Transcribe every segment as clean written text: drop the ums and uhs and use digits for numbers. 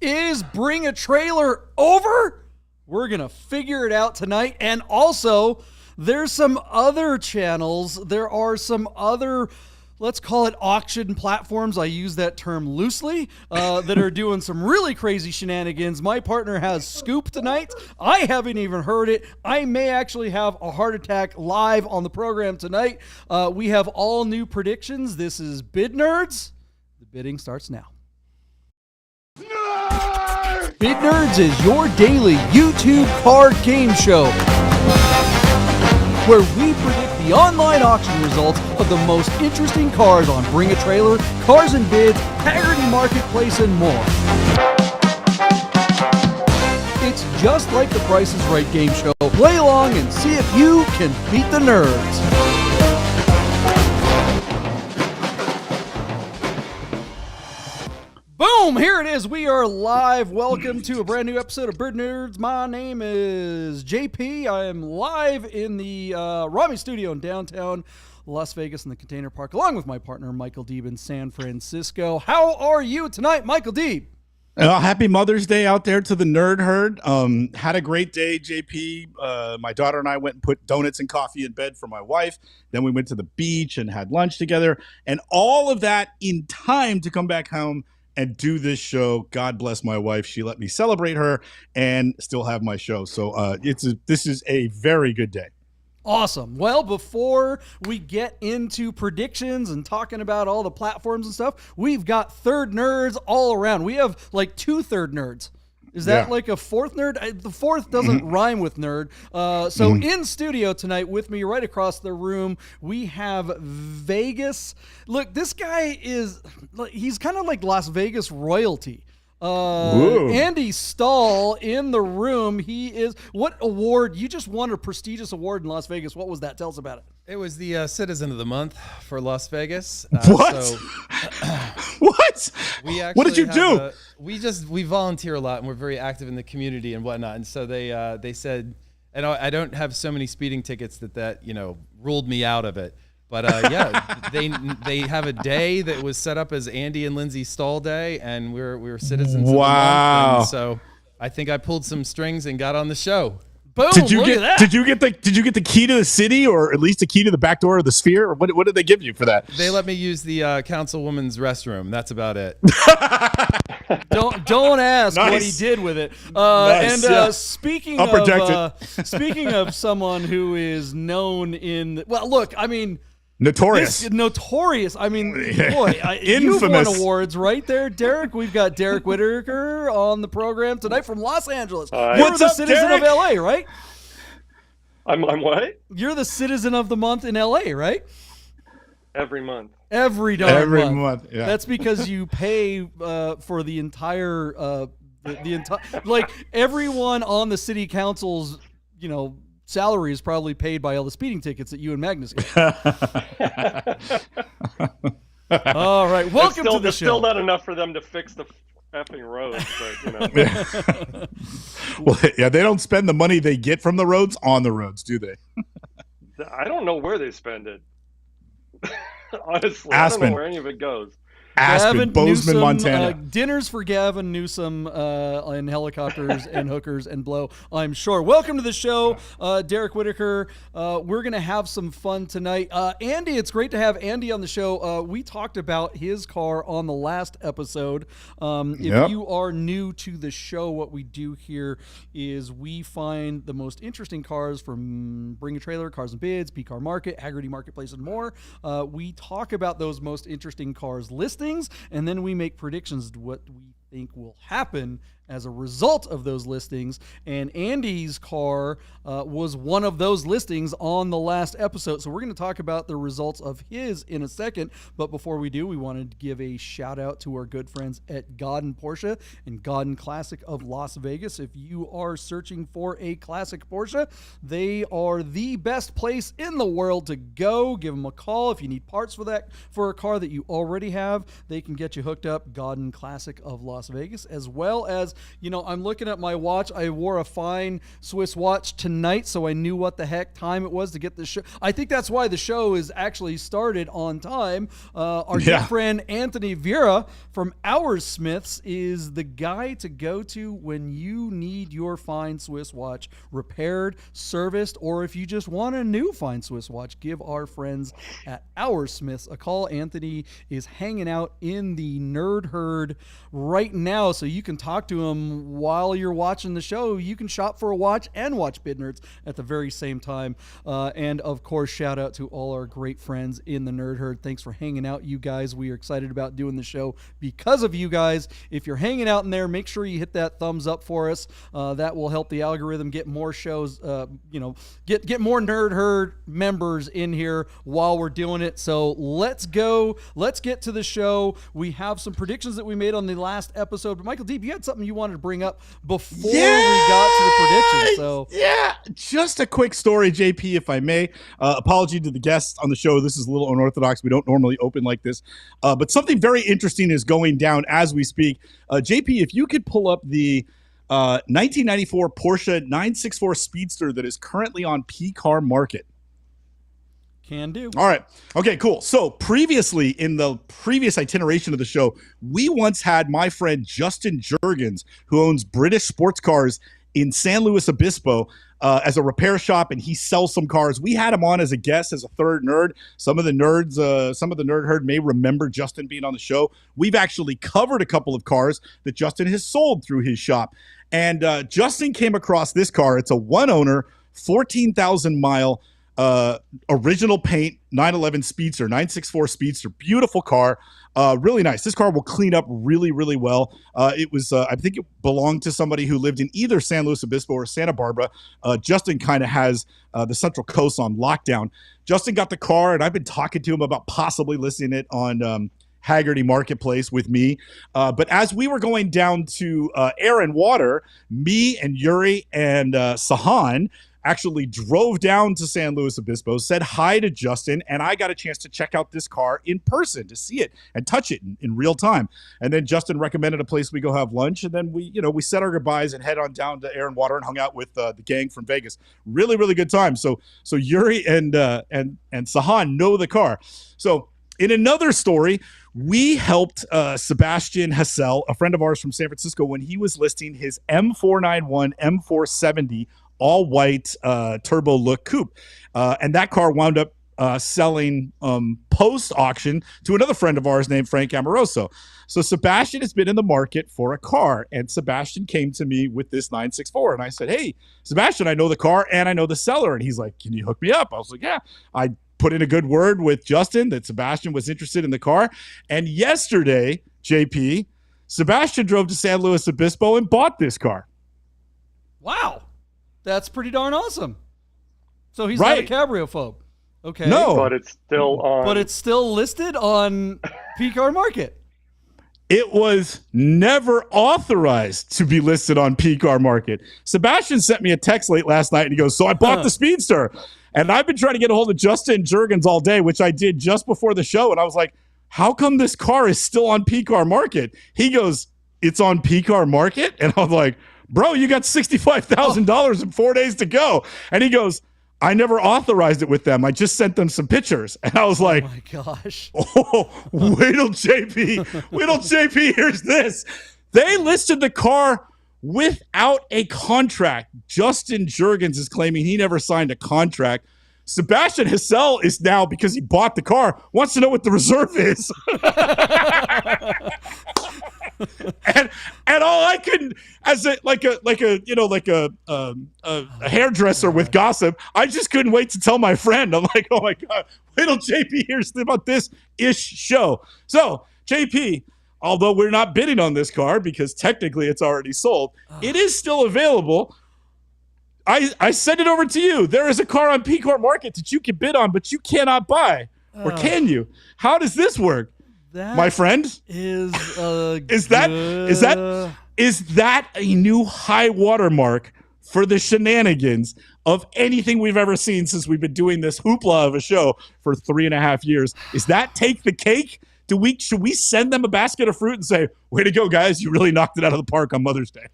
Is Bring a Trailer over? We're going to figure it out tonight. And also, there's some other channels. There are some other, let's call it auction platforms. I use that term loosely, that are doing some really crazy shenanigans. My partner has scoop tonight. I haven't even heard it. I may actually have a heart attack live on the program tonight. We have all new predictions. This is Bid Nerds. The bidding starts now. Bid Nerds is your daily YouTube card game show where we predict the online auction results of the most interesting cars on Bring a Trailer, Cars and Bids, Hagerty Marketplace, and more. It's just like the Price is Right game show. Play along and see if you can beat the nerds. Boom! Here it is. We are live. Welcome to a brand new episode of Bird Nerds. My name is JP. I am live in the Romeo studio in downtown Las Vegas in the Container Park, along with my partner Michael Deeb in San Francisco. How are you tonight, Michael Deeb? Happy Mother's Day out there to the nerd herd. Had a great day, JP. My daughter and I went and put donuts and coffee in bed for my wife. Then we went to the beach and had lunch together. And all of that in time to come back home and do this show. God bless my wife. She let me celebrate her and still have my show. So this is a very good day. Awesome. Well, before we get into predictions and talking about all the platforms and stuff, we've got third nerds all around. We have like two third nerds. Is that like a fourth nerd? The fourth doesn't rhyme with nerd. So in studio tonight with me right across the room, we have Vegas. Look, this guy he's kind of like Las Vegas royalty. Andy Stahl in the room. He is, what award? You just won a prestigious award in Las Vegas. What was that? Tell us about it. It was the Citizen of the Month for Las Vegas. What? What? What did you do? We volunteer a lot and we're very active in the community and whatnot. And so they said, and I don't have so many speeding tickets that ruled me out of it. But they have a day that was set up as Andy and Lindsay Stahl Day, and we're citizens of the month. And so I think I pulled some strings and got on the show. Boom! Did you get the key to the city, or at least the key to the back door of the Sphere? Or what did they give you for that? They let me use the councilwoman's restroom. That's about it. Don't ask what he did with it. Speaking of someone who is known notorious. I mean, boy, you've won awards right there, Derek. We've got Derek Whitacre on the program tonight from Los Angeles. You're the citizen of LA, right? I'm what? You're the citizen of the month in LA, right? Every month. Every month. Yeah. That's because you pay for the entire like everyone on the city council's, salary is probably paid by all the speeding tickets that you and Magnus get. All right, welcome to the show. Still not enough for them to fix the effing roads, but Well, yeah, they don't spend the money they get from the roads on the roads, do they? I don't know where they spend it. Honestly, Aspen. I don't know where any of it goes. Bozeman, Newsom, Montana. Dinners for Gavin Newsom in helicopters and hookers and blow, I'm sure. Welcome to the show, Derek Whitacre. We're going to have some fun tonight. Andy, it's great to have Andy on the show. We talked about his car on the last episode. If you are new to the show, what we do here is we find the most interesting cars from Bring a Trailer, Cars and Bids, PCAR Market, Hagerty Marketplace, and more. We talk about those most interesting cars listings, and then we make predictions to what we think will happen as a result of those listings. And Andy's car was one of those listings on the last episode. So we're going to talk about the results of his in a second. But before we do, we wanted to give a shout out to our good friends at Gaudin Porsche and Gaudin Classic of Las Vegas. If you are searching for a classic Porsche, they are the best place in the world to go. Give them a call if you need parts for a car that you already have. They can get you hooked up. Gaudin Classic of Las Vegas, as well as I'm looking at my watch. I wore a fine Swiss watch tonight, so I knew what the heck time it was to get the show. I think that's why the show is actually started on time. Our good friend Anthony Vieira from Our Smiths is the guy to go to when you need your fine Swiss watch repaired, serviced, or if you just want a new fine Swiss watch, give our friends at Our Smiths a call. Anthony is hanging out in the Nerd Herd right now, so you can talk to him while you're watching the show. You can shop for a watch and watch Bid Nerds at the very same time. And of course, shout out to all our great friends in the Nerd Herd. Thanks for hanging out, you guys. We are excited about doing the show because of you guys. If you're hanging out in there, make sure you hit that thumbs up for us. That will help the algorithm get more shows, get more Nerd Herd members in here while we're doing it. So let's go. Let's get to the show. We have some predictions that we made on the last episode. But Michael Deep, you had something you wanted to bring up before we got to the predictions. So just a quick story, JP, if I may. Apology to the guests on the show. This is a little unorthodox. We don't normally open like this. But something very interesting is going down as we speak. JP, if you could pull up the 1994 Porsche 964 Speedster that is currently on PCAR market. Can do. All right. Okay, cool. So previously, in the previous itineration of the show, we once had my friend Justin Jurgens, who owns British sports cars in San Luis Obispo, as a repair shop, and he sells some cars. We had him on as a guest, as a third nerd. Some of the Nerd Herd may remember Justin being on the show. We've actually covered a couple of cars that Justin has sold through his shop. And Justin came across this car. It's a one-owner, 14,000-mile original paint 911 Speedster, 964 Speedster. Beautiful car. Really nice. This car will clean up really, really well. It was, I think it belonged to somebody who lived in either San Luis Obispo or Santa Barbara. Justin kind of has the Central Coast on lockdown. Justin got the car, and I've been talking to him about possibly listing it on Hagerty Marketplace with me. But as we were going down to Air and Water, me and Yuri and Sahan actually drove down to San Luis Obispo, said hi to Justin, and I got a chance to check out this car in person, to see it and touch it in real time. And then Justin recommended a place we go have lunch, and then we said our goodbyes and head on down to Air and Water and hung out with the gang from Vegas. Really, really good time. So Yuri and Sahan know the car. So in another story, we helped Sebastian Hassel, a friend of ours from San Francisco, when he was listing his M491 M470 all-white turbo look coupe. And that car wound up selling post-auction to another friend of ours named Frank Amoroso. So Sebastian has been in the market for a car, and Sebastian came to me with this 964. And I said, hey, Sebastian, I know the car and I know the seller. And he's like, can you hook me up? I was like, yeah. I put in a good word with Justin that Sebastian was interested in the car. And yesterday, JP, Sebastian drove to San Luis Obispo and bought this car. Wow. That's pretty darn awesome. So he's not a Cabrio phobe. Okay. No. But it's still on. But it's still listed on PCAR Market. It was never authorized to be listed on PCAR Market. Sebastian sent me a text late last night and he goes, so I bought the Speedster. And I've been trying to get a hold of Justin Jurgens all day, which I did just before the show. And I was like, how come this car is still on PCAR Market? He goes, it's on PCAR Market? And I was like, bro, you got $65,000 in 4 days to go. And he goes, I never authorized it with them. I just sent them some pictures. And I was like, oh my gosh. Oh, wait till JP hears this. They listed the car without a contract. Justin Jurgens is claiming he never signed a contract. Sebastian Hassel is now, because he bought the car, wants to know what the reserve is. and all I couldn't, as a hairdresser with gossip, I just couldn't wait to tell my friend. I'm like, oh my God, wait till JP hears about this show. So JP, although we're not bidding on this car because technically it's already sold, it is still available. I send it over to you. There is a car on PCAR Market that you can bid on, but you cannot buy. Or can you? How does this work? My friend? Is that a new high watermark for the shenanigans of anything we've ever seen since we've been doing this hoopla of a show for 3.5 years? Is that take the cake should we send them a basket of fruit and say, way to go, guys, you really knocked it out of the park on Mother's Day?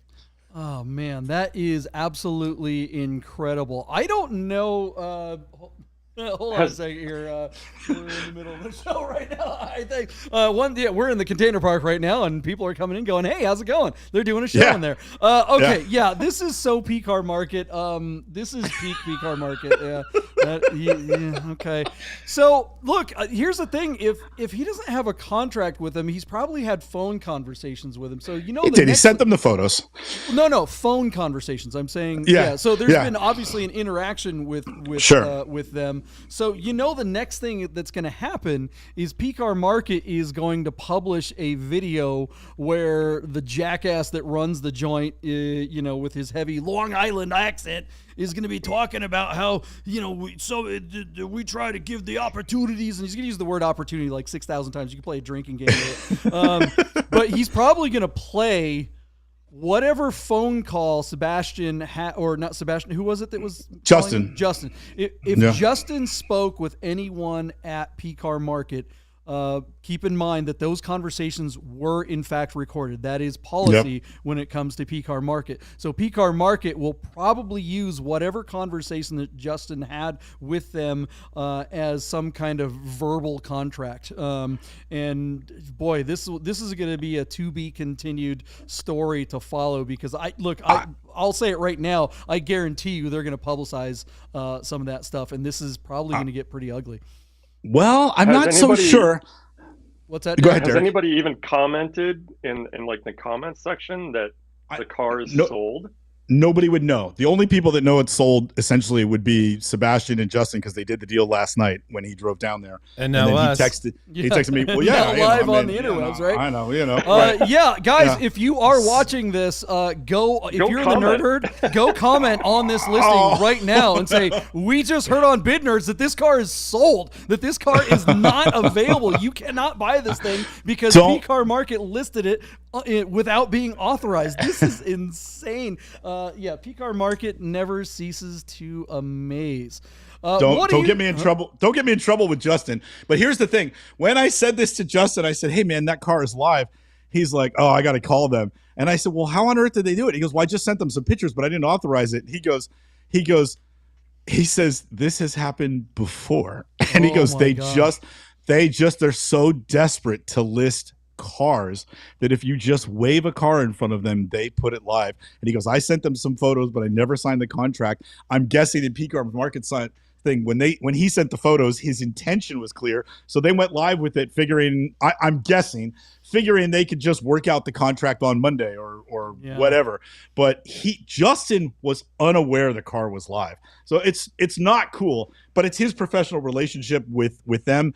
Oh man, that is absolutely incredible. I don't know. Hold on a second here. We're in the middle of the show right now. I think we're in the container park right now, and people are coming in, going, "Hey, how's it going?" They're doing a show in there. Okay, yeah, this is so PCAR market. This is peak PCAR market. Yeah. Okay. So look, here's the thing: if he doesn't have a contract with him, he's probably had phone conversations with him. So he did. He sent them the photos. No, phone conversations. I'm saying, yeah. So there's been obviously an interaction with them. So the next thing that's going to happen is PCAR Market is going to publish a video where the jackass that runs the joint, with his heavy Long Island accent, is going to be talking about how we try to give the opportunities, and he's going to use the word opportunity like 6,000 times. You can play a drinking game with it. But he's probably going to play whatever phone call Sebastian or not Sebastian, who was it that was Justin? Justin. If Justin spoke with anyone at PCAR Market, keep in mind that those conversations were in fact recorded. That is policy when it comes to PCAR Market. So PCAR Market will probably use whatever conversation that Justin had with them as some kind of verbal contract. And boy, this is going to be a to be continued story to follow, because I'll say it right now. I guarantee you they're going to publicize some of that stuff, and this is probably going to get pretty ugly. Well, I'm not so sure. What's that? Go ahead, Has Derek. anybody even commented in like the comments section that the car is sold? Nobody would know. The only people that know it's sold essentially would be Sebastian and Justin, because they did the deal last night when he drove down there. And now then us. He texted me. Well, yeah, live on the interwebs, right? I know, Right. Yeah, guys, if you are watching this, if you're in the Nerd Herd, go comment on this listing right now and say, we just heard on Bid Nerds that this car is sold, that this car is not available. You cannot buy this thing because PCAR Market listed it without being authorized. This is insane. PCAR Market never ceases to amaze. Don't get me in trouble. Don't get me in trouble with Justin. But here's the thing: when I said this to Justin, I said, "Hey man, that car is live." He's like, "Oh, I got to call them." And I said, "Well, how on earth did they do it?" He goes, "Well, I just sent them some pictures, but I didn't authorize it." He says, "This has happened before," and he goes, they're so desperate to list cars that if you just wave a car in front of them, they put it live." And he goes, "I sent them some photos, but I never signed the contract." I'm guessing in PCAR Market thing, when he sent the photos, his intention was clear, so they went live with it, figuring they could just work out the contract on Monday or whatever. But Justin was unaware the car was live, so it's not cool. But it's his professional relationship with them.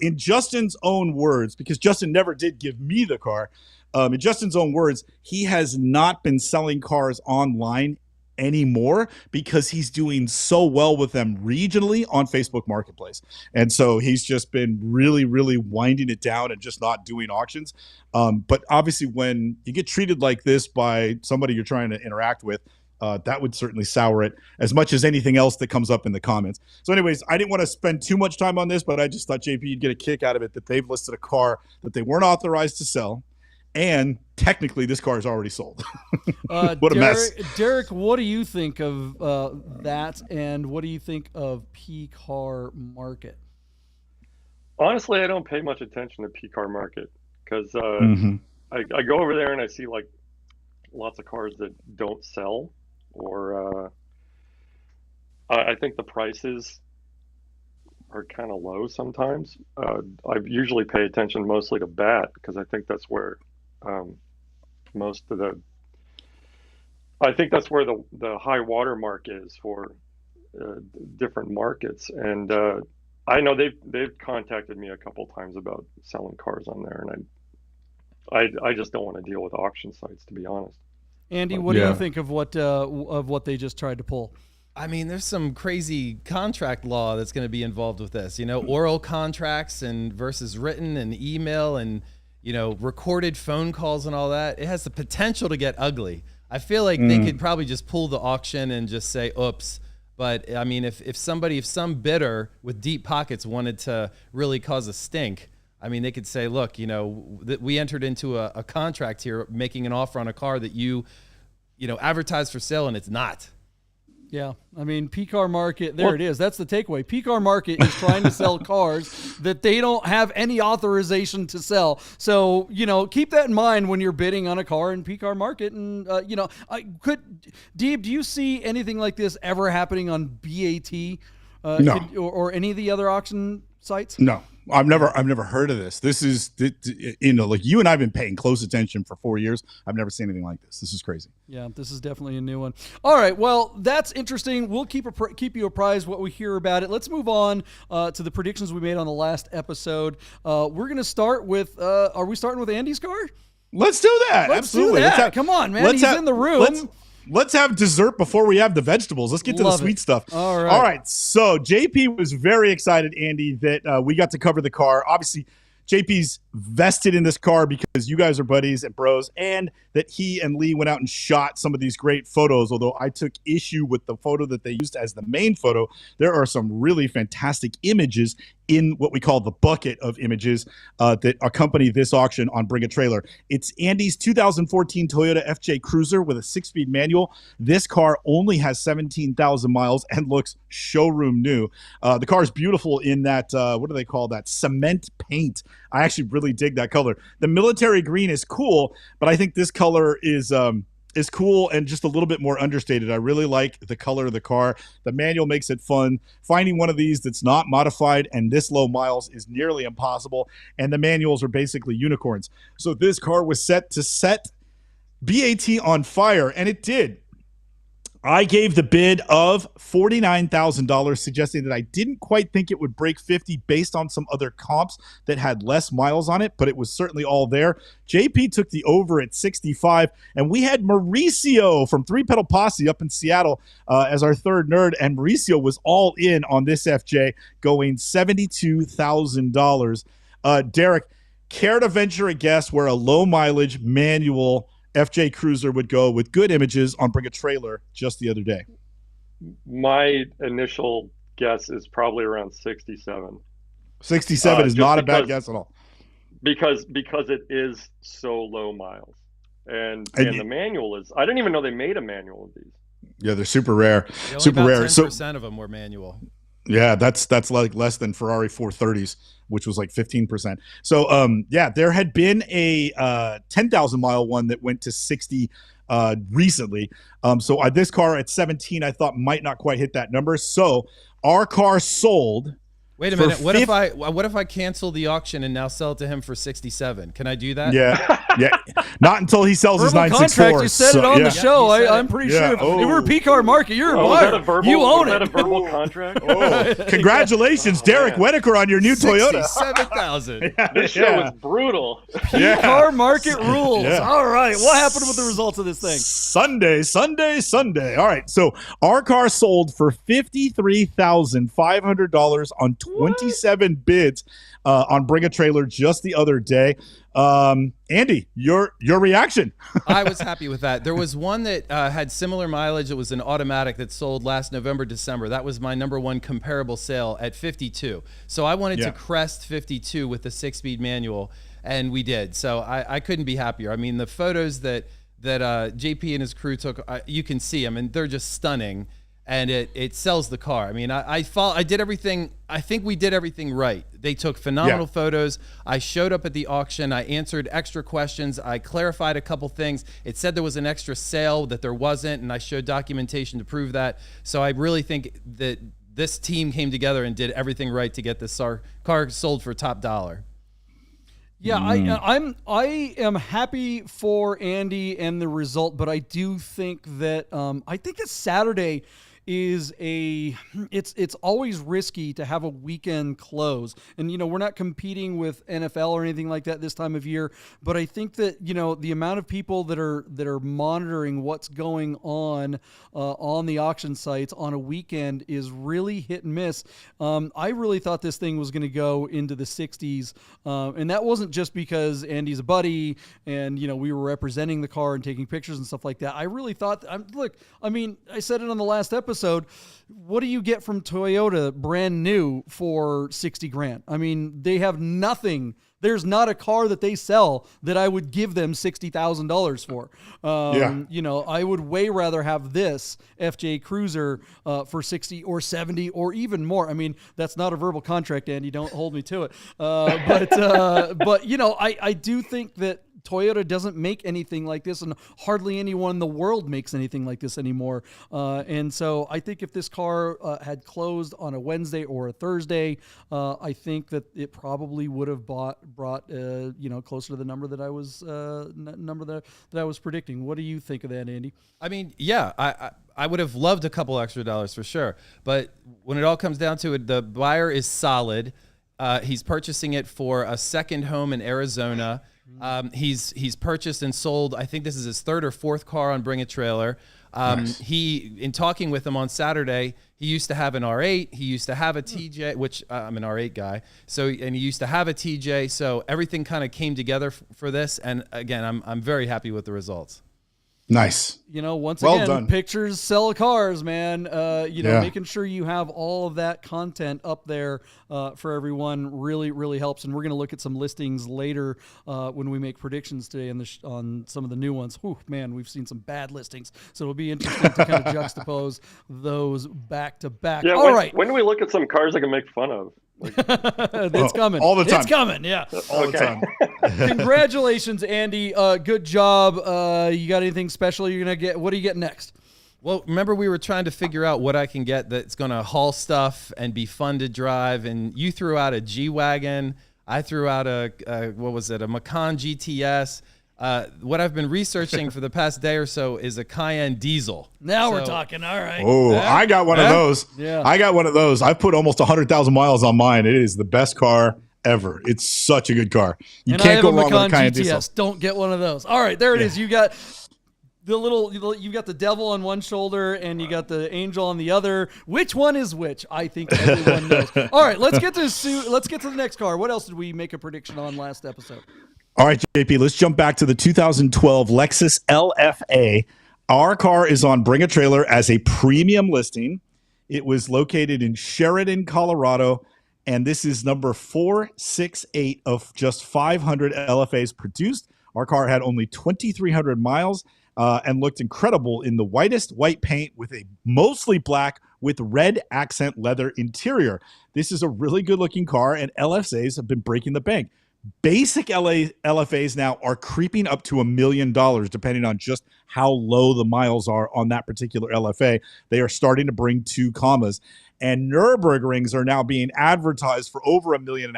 In Justin's own words, because Justin never did give me the car. In Justin's own words, he has not been selling cars online anymore because he's doing so well with them regionally on Facebook Marketplace. And so he's just been really, really winding it down and just not doing auctions. But obviously when you get treated like this by somebody you're trying to interact with, that would certainly sour it as much as anything else that comes up in the comments. So anyways, I didn't want to spend too much time on this, but I just thought, JP, you'd get a kick out of it that they've listed a car that they weren't authorized to sell. And technically, this car is already sold. What a mess. Derek, what do you think of that? And what do you think of PCAR Market? Honestly, I don't pay much attention to PCAR Market because I go over there and I see like lots of cars that don't sell, or I think the prices are kind of low sometimes. I usually pay attention mostly to BAT because I think that's where the high water mark is for different markets. And I know they've contacted me a couple times about selling cars on there, and I just don't want to deal with auction sites, to be honest. Andy, what do you think of what they just tried to pull? I mean, there's some crazy contract law that's going to be involved with this, oral contracts and versus written and email and, recorded phone calls and all that. It has the potential to get ugly. I feel like they could probably just pull the auction and just say, oops. But I mean, if some bidder with deep pockets wanted to really cause a stink, I mean, they could say, look, we entered into a contract here making an offer on a car that you advertise for sale, and it's not. Yeah, I mean, PCAR market, it is. That's the takeaway. PCAR market is trying to sell cars that they don't have any authorization to sell. So, keep that in mind when you're bidding on a car in PCAR market. And, Deeb, do you see anything like this ever happening on BAT No. or any of the other auction sites? No. I've never heard of this. This is, like you and I've been paying close attention for 4 years. I've never seen anything like this. This is crazy. Yeah, this is definitely a new one. All right, well, that's interesting. We'll keep you apprised what we hear about it. Let's move on to the predictions we made on the last episode. We're going to start with, are we starting with Andy's car? Let's do that. Absolutely. Do that. Come on, man. He's in the room. Let's have dessert before we have the vegetables. Let's get to the sweet stuff. All right. All right. So JP was very excited, Andy, that we got to cover the car. Obviously, JP's vested in this car because you guys are buddies and bros, and that he and Lee went out and shot some of these great photos. Although I took issue with the photo that they used as the main photo, there are some really fantastic images in what we call the bucket of images that accompany this auction on Bring a Trailer. It's Andy's 2014 Toyota FJ Cruiser with a 6-speed manual. This car only has 17,000 miles and looks showroom new. The car is beautiful in that, what do they call that? Cement paint. I actually really dig that color. The military green is cool, but I think this color is cool and just a little bit more understated. I really like the color of the car. The manual makes it fun. Finding one of these that's not modified and this low miles is nearly impossible, and the manuals are basically unicorns. So this car was set to set BAT on fire, and it did. I gave the bid of $49,000, suggesting that I didn't quite think it would break 50 based on some other comps that had less miles on it, but it was certainly all there. JP took the over at 65, and we had Mauricio from Three Pedal Posse up in Seattle as our third nerd, and Mauricio was all in on this FJ, going $72,000. Derek, care to venture a guess where a low mileage manual FJ Cruiser would go with good images on Bring a Trailer just the other day? My initial guess is probably around 67. 67 is not a bad guess at all. Because it is so low miles. And the manual is, I didn't even know they made a manual of these. Yeah, they're super rare. Only super about rare. 10% of them were manual. Yeah, that's like less than Ferrari 430s, which was like 15%. So, there had been a 10,000 mile one that went to 60 recently. So this car at 17, I thought might not quite hit that number. So our car sold. Wait a minute. What if I cancel the auction and now sell it to him for 67? Can I do that? Yeah. Not until he sells his 964. Contract, you said it on the show. I'm pretty sure. If we're PCAR market, you're a buyer. You own it. Was that a verbal contract? Congratulations, Derek Whitacre, on your new Toyota. 67,000. This show is brutal. PCAR market rules. Yeah. All right. What happened with the results of this thing? Sunday. All right. So our car sold for $53,500 on 27 bids on Bring a Trailer just the other day. Andy, your reaction? I was happy with that. There was one that had similar mileage. It was an automatic that sold last November, December. That was my number one comparable sale at 52. So I wanted to crest 52 with the 6-speed manual, and we did. So I couldn't be happier. I mean, the photos that JP and his crew took, you can see them, and they're just stunning. And it sells the car. I mean, I did everything. I think we did everything right. They took phenomenal photos. I showed up at the auction. I answered extra questions. I clarified a couple things. It said there was an extra sale that there wasn't, and I showed documentation to prove that. So I really think that this team came together and did everything right to get this car sold for top dollar. Yeah, I am happy for Andy and the result, but I do think that I think that Saturday is it's always risky to have a weekend close. And, we're not competing with NFL or anything like that this time of year, but I think that, the amount of people that are monitoring what's going on the auction sites on a weekend is really hit and miss. I really thought this thing was going to go into the 60s. And that wasn't just because Andy's a buddy and, we were representing the car and taking pictures and stuff like that. I really thought, I said it on the last episode. What do you get from Toyota brand new for $60,000? I mean, they have nothing there's not a car that they sell that I would give them $60,000 for. You know, I would way rather have this FJ Cruiser for 60 or 70 or even more. I mean, that's not a verbal contract, Andy. Don't hold me to it. But you know, I do think that Toyota doesn't make anything like this, and hardly anyone in the world makes anything like this anymore. And so I think if this car had closed on a Wednesday or a Thursday, I think that it probably would have brought you know, closer to the number that I was that I was predicting. What do you think of that, Andy? I mean, yeah, I would have loved a couple extra dollars for sure. But when it all comes down to it, the buyer is solid. He's purchasing it for a second home in Arizona. He's purchased and sold, I think this is his third or fourth car on Bring a Trailer. Nice. In talking with him on Saturday, he used to have an R8. He used to have a TJ, which I'm an R8 guy. And he used to have a TJ. So everything kind of came together for this. And again, I'm very happy with the results. Nice. You know, once well again, done. pictures sell cars, man. You know, making sure you have all of that content up there for everyone really, really helps. And we're going to look at some listings later when we make predictions today on some of the new ones. Whew, man, we've seen some bad listings. So it'll be interesting to kind of juxtapose those back to back. Yeah, all right. When do we look at some cars I can make fun of? It's coming. All the time. It's coming, yeah. All the time. Congratulations, Andy. Good job. You got anything special you're going to get? What do you get next? Well, remember we were trying to figure out what I can get that's going to haul stuff and be fun to drive, and you threw out a G-Wagon. I threw out a Macan GTS. What I've been researching for the past day or so is a Cayenne diesel. Now we're talking. All right. Oh, I got one of those. Yeah. I got one of those. I've put almost 100,000 miles on mine. It is the best car ever. It's such a good car. You can't go wrong with a Cayenne diesel. Don't get one of those. All right, there it is. You got you got the devil on one shoulder and you got the angel on the other. Which one is which? I think everyone knows. All right, let's get to the next car. What else did we make a prediction on last episode? All right, JP, let's jump back to the 2012 Lexus LFA. Our car is on Bring a Trailer as a premium listing. It was located in Sheridan, Colorado, and this is number 468 of just 500 LFAs produced. Our car had only 2,300 miles and looked incredible in the whitest white paint with a mostly black with red accent leather interior. This is a really good-looking car, and LFAs have been breaking the bank. Basic LFAs now are creeping up to $1 million, depending on just how low the miles are on that particular LFA. They are starting to bring 2 commas. And Nürburgrings are now being advertised for over $1.5 million.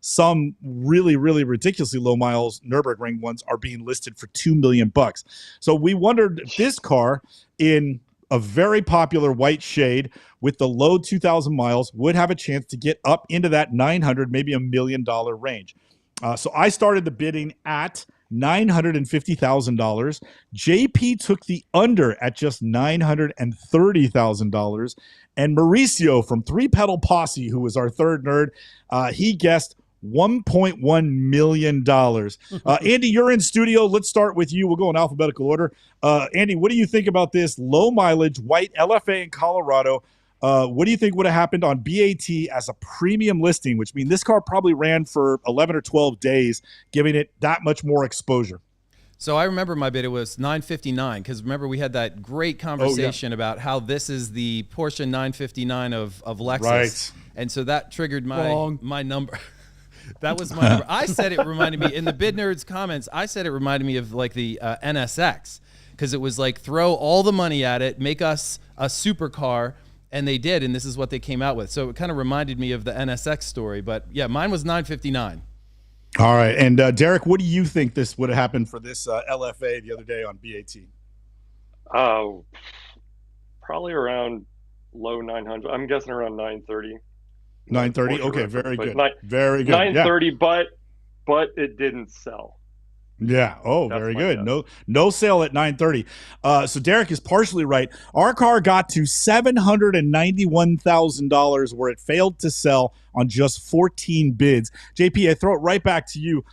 Some really, really ridiculously low miles Nürburgring ones are being listed for $2 million. So we wondered if this car in a very popular white shade with the low 2,000 miles would have a chance to get up into that $900,000, maybe $1 million range. So I started the bidding at $950,000. JP took the under at just $930,000. And Mauricio from Three Pedal Posse, who was our third nerd, he guessed $1.1 million. Andy, you're in studio. Let's start with you. We'll go in alphabetical order. Andy, what do you think about this low mileage white LFA in Colorado? What do you think would have happened on BAT as a premium listing, which means this car probably ran for 11 or 12 days, giving it that much more exposure? So I remember my bid, it was $959, because remember we had that great conversation about how this is the Porsche 959 of Lexus. Right. And so that triggered my number. That was my number. I said it reminded me, in the Bid Nerds comments, I said it reminded me of like the NSX, because it was like throw all the money at it, make us a supercar. And they did, and this is what they came out with. So it kind of reminded me of the NSX story. But, yeah, mine was $959. All right. And, Derek, what do you think this would have happened for this LFA the other day on BAT? Probably around low 900. I'm guessing around 930. 930? Okay, very good. Very good. 930, yeah. But it didn't sell. Yeah. Oh, very good. No sale at 930. So Derek is partially right. Our car got to $791,000 where it failed to sell on just 14 bids. JP, I throw it right back to you.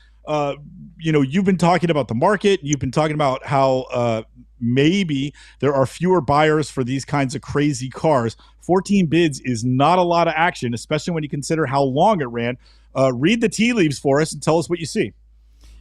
You've been talking about the market. You've been talking about how maybe there are fewer buyers for these kinds of crazy cars. 14 bids is not a lot of action, especially when you consider how long it ran. read the tea leaves for us and tell us what you see.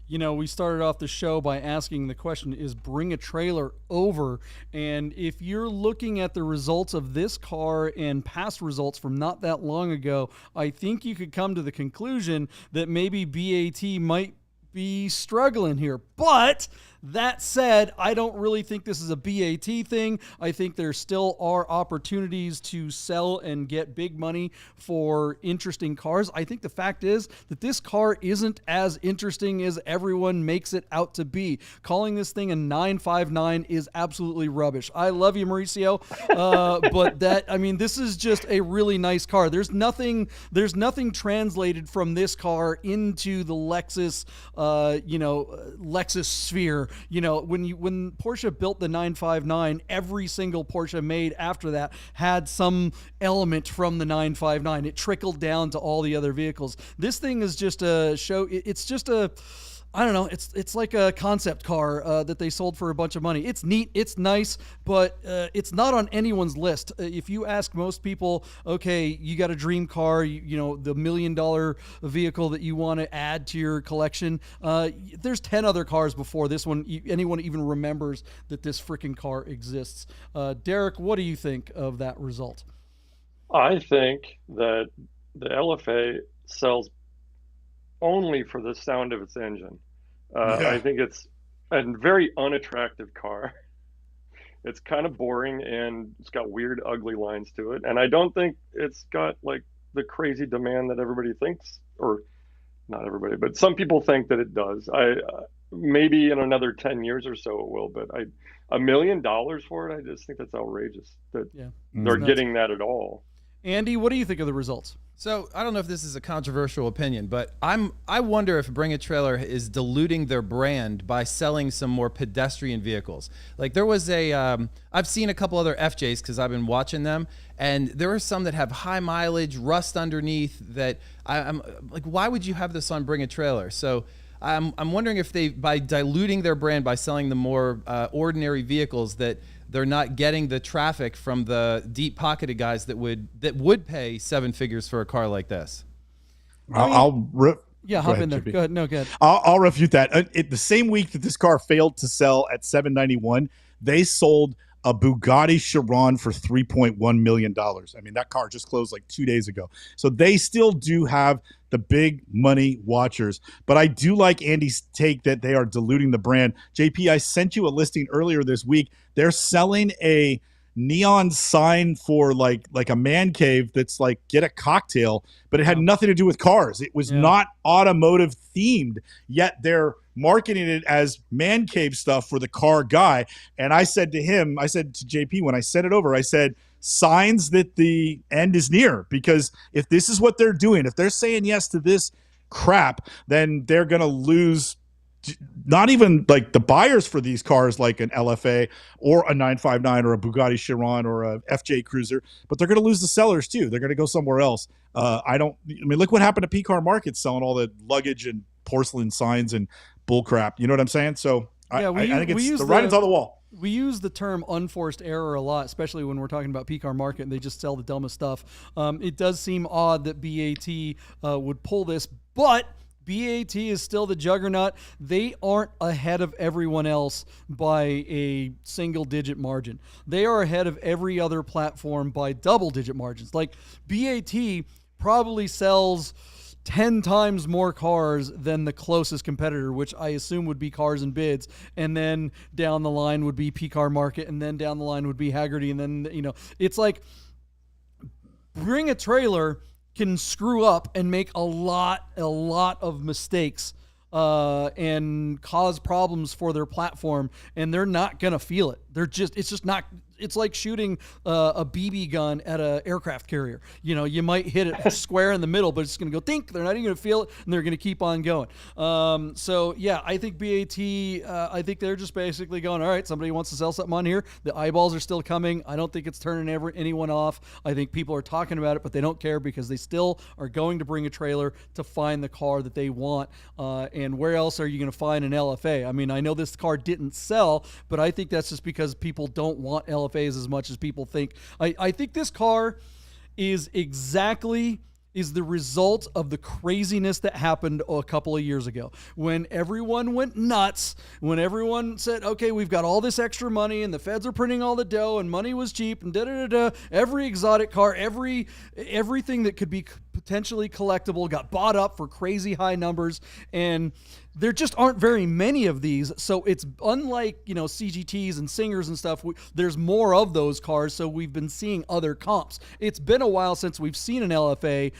You know, we started off the show by asking the question, is bring a trailer over? And if you're looking at the results of this car and past results from not that long ago, I think you could come to the conclusion that maybe BAT might be struggling here. But that said, I don't really think this is a BAT thing. I think there still are opportunities to sell and get big money for interesting cars. I think the fact is that this car isn't as interesting as everyone makes it out to be. Calling this thing a 959 is absolutely rubbish. I love you, Mauricio, but this is just a really nice car. There's nothing translated from this car into the Lexus, Lexus sphere. You know, when Porsche built the 959, every single Porsche made after that had some element from the 959. It trickled down to all the other vehicles. This thing is just a show. It's just a, I don't know. It's like a concept car that they sold for a bunch of money. It's neat. It's nice, but it's not on anyone's list. If you ask most people, okay, you got a dream car, the $1 million vehicle that you want to add to your collection, there's 10 other cars before this one. Anyone even remembers that this freaking car exists. Derek, what do you think of that result? I think that the LFA sells only for the sound of its engine. I think it's a very unattractive car. It's kind of boring and it's got weird, ugly lines to it. And I don't think it's got like the crazy demand that everybody thinks, or not everybody, but some people think that it does. Maybe in another 10 years or so it will, but $1 million for it, I just think that's outrageous that they're getting that at all. Andy, what do you think of the results? So I don't know if this is a controversial opinion, but I wonder if Bring a Trailer is diluting their brand by selling some more pedestrian vehicles. Like there was I've seen a couple other FJs because I've been watching them, and there are some that have high mileage, rust underneath. That I'm like, why would you have this on Bring a Trailer? So I'm wondering if they, by diluting their brand by selling the more ordinary vehicles, that they're not getting the traffic from the deep-pocketed guys that would pay seven figures for a car like this. Hop in there. Go ahead. No, go ahead. I'll refute that. The same week that this car failed to sell at $791, they sold a Bugatti Chiron for $3.1 million. I mean, that car just closed like 2 days ago. So they still do have the big money watchers. But I do like Andy's take that they are diluting the brand. JP, I sent you a listing earlier this week. They're selling a neon sign for like a man cave that's like get a cocktail, but it had nothing to do with cars. It was not automotive themed, yet they're marketing it as man cave stuff for the car guy. And I said to JP, when I sent it over, I said, signs that the end is near, because if this is what they're doing, if they're saying yes to this crap, then they're going to lose not even like the buyers for these cars like an LFA or a 959 or a Bugatti Chiron or a FJ Cruiser, but they're going to lose the sellers too. They're going to go somewhere else. Look what happened to PCAR Market selling all the luggage and porcelain signs and bull crap. You know what I'm saying? So I think it's the writing's on the wall. We use the term unforced error a lot, especially when we're talking about PCAR Market and they just sell the dumbest stuff. It does seem odd that BAT would pull this, but BAT is still the juggernaut. They aren't ahead of everyone else by a single-digit margin. They are ahead of every other platform by double-digit margins. Like BAT probably sells 10 times more cars than the closest competitor, which I assume would be Cars and Bids, and then down the line would be PCAR Market, and then down the line would be Hagerty, and then, it's like Bring a Trailer can screw up and make a lot of mistakes and cause problems for their platform, and they're not gonna feel it. It's like shooting a BB gun at an aircraft carrier. You might hit it square in the middle, but it's going to go dink. They're not even going to feel it, and they're going to keep on going. I think BAT, I think they're just basically going, all right, somebody wants to sell something on here. The eyeballs are still coming. I don't think it's turning anyone off. I think people are talking about it, but they don't care because they still are going to bring a trailer to find the car that they want. And where else are you going to find an LFA? I mean, I know this car didn't sell, but I think that's just because people don't want LFAs as much as people think. I think this car is exactly is the result of the craziness that happened a couple of years ago when everyone went nuts, when everyone said, okay, we've got all this extra money and the feds are printing all the dough and money was cheap and every exotic car, everything that could be potentially collectible got bought up for crazy high numbers, and there just aren't very many of these. So it's unlike, CGTs and Singers and stuff. There's more of those cars. So we've been seeing other comps. It's been a while since we've seen an LFA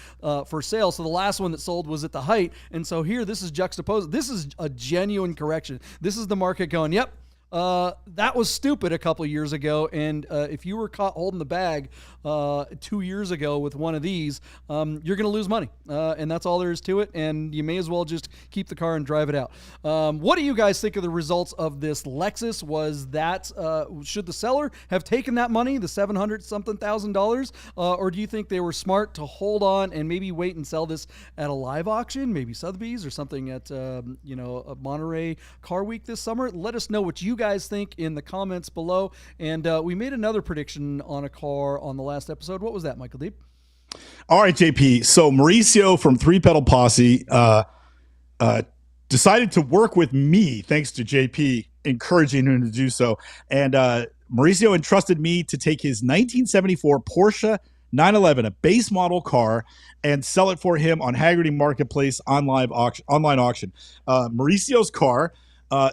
for sale. So the last one that sold was at the height. And so here, this is juxtaposed. This is a genuine correction. This is the market going, yep, that was stupid a couple of years ago. And if you were caught holding the bag 2 years ago with one of these, you're going to lose money. And that's all there is to it. And you may as well just keep the car and drive it out. What do you guys think of the results of this Lexus? Was that, should the seller have taken that money, the $700-something thousand, or do you think they were smart to hold on and maybe wait and sell this at a live auction, maybe Sotheby's or something at, a Monterey Car Week this summer? Let us know what you guys think in the comments below. And we made another prediction on a car on the last episode. What was that, Michael Deep? All right, JP. So Mauricio from Three Pedal Posse decided to work with me, thanks to JP encouraging him to do so. And Mauricio entrusted me to take his 1974 Porsche 911, a base model car, and sell it for him on Hagerty Marketplace online auction. Mauricio's car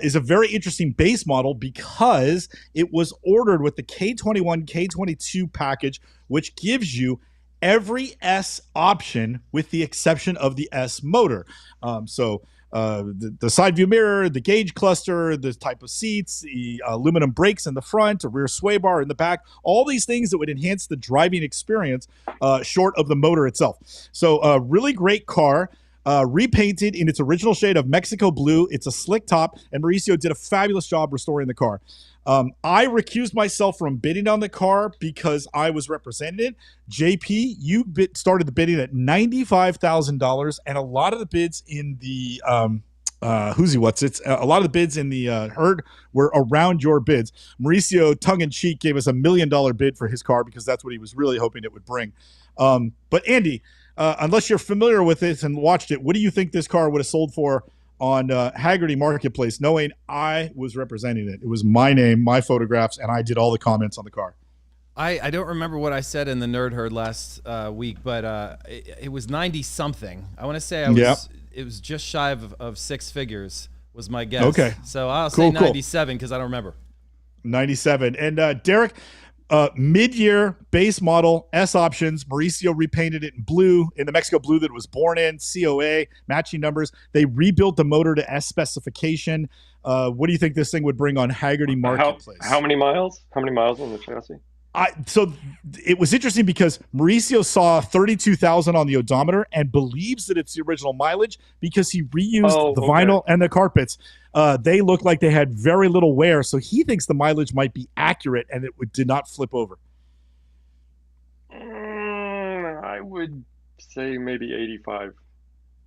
is a very interesting base model because it was ordered with the K21, K22 package, which gives you every S option with the exception of the S motor. The side view mirror, the gauge cluster, the type of seats, the aluminum brakes in the front, a rear sway bar in the back, all these things that would enhance the driving experience short of the motor itself. So a really great car. Repainted in its original shade of Mexico blue. It's a slick top, and Mauricio did a fabulous job restoring the car. I recused myself from bidding on the car because I was representing it. JP, you started the bidding at $95,000, and a lot of the bids in the a lot of the bids in the herd were around your bids. Mauricio, tongue-in-cheek, gave us $1 million bid for his car because that's what he was really hoping it would bring. But Andy, unless you're familiar with it and watched it, what do you think this car would have sold for on Hagerty Marketplace, knowing I was representing it? It was my name, my photographs, and I did all the comments on the car. I don't remember what I said in the Nerd Herd last week, but it was 90-something. I want to say it was just shy of six figures was my guess. Okay. So I'll say 97 because I don't remember. 97. And Derek, mid-year base model S options. Mauricio repainted it in blue, in the Mexico blue that it was born in, COA, matching numbers. They rebuilt the motor to S specification. What do you think this thing would bring on Hagerty Marketplace? How many miles? How many miles on the chassis? So it was interesting because Mauricio saw 32,000 on the odometer and believes that it's the original mileage because he reused the vinyl and the carpets. They look like they had very little wear, so he thinks the mileage might be accurate and it did not flip over. I would say maybe 85.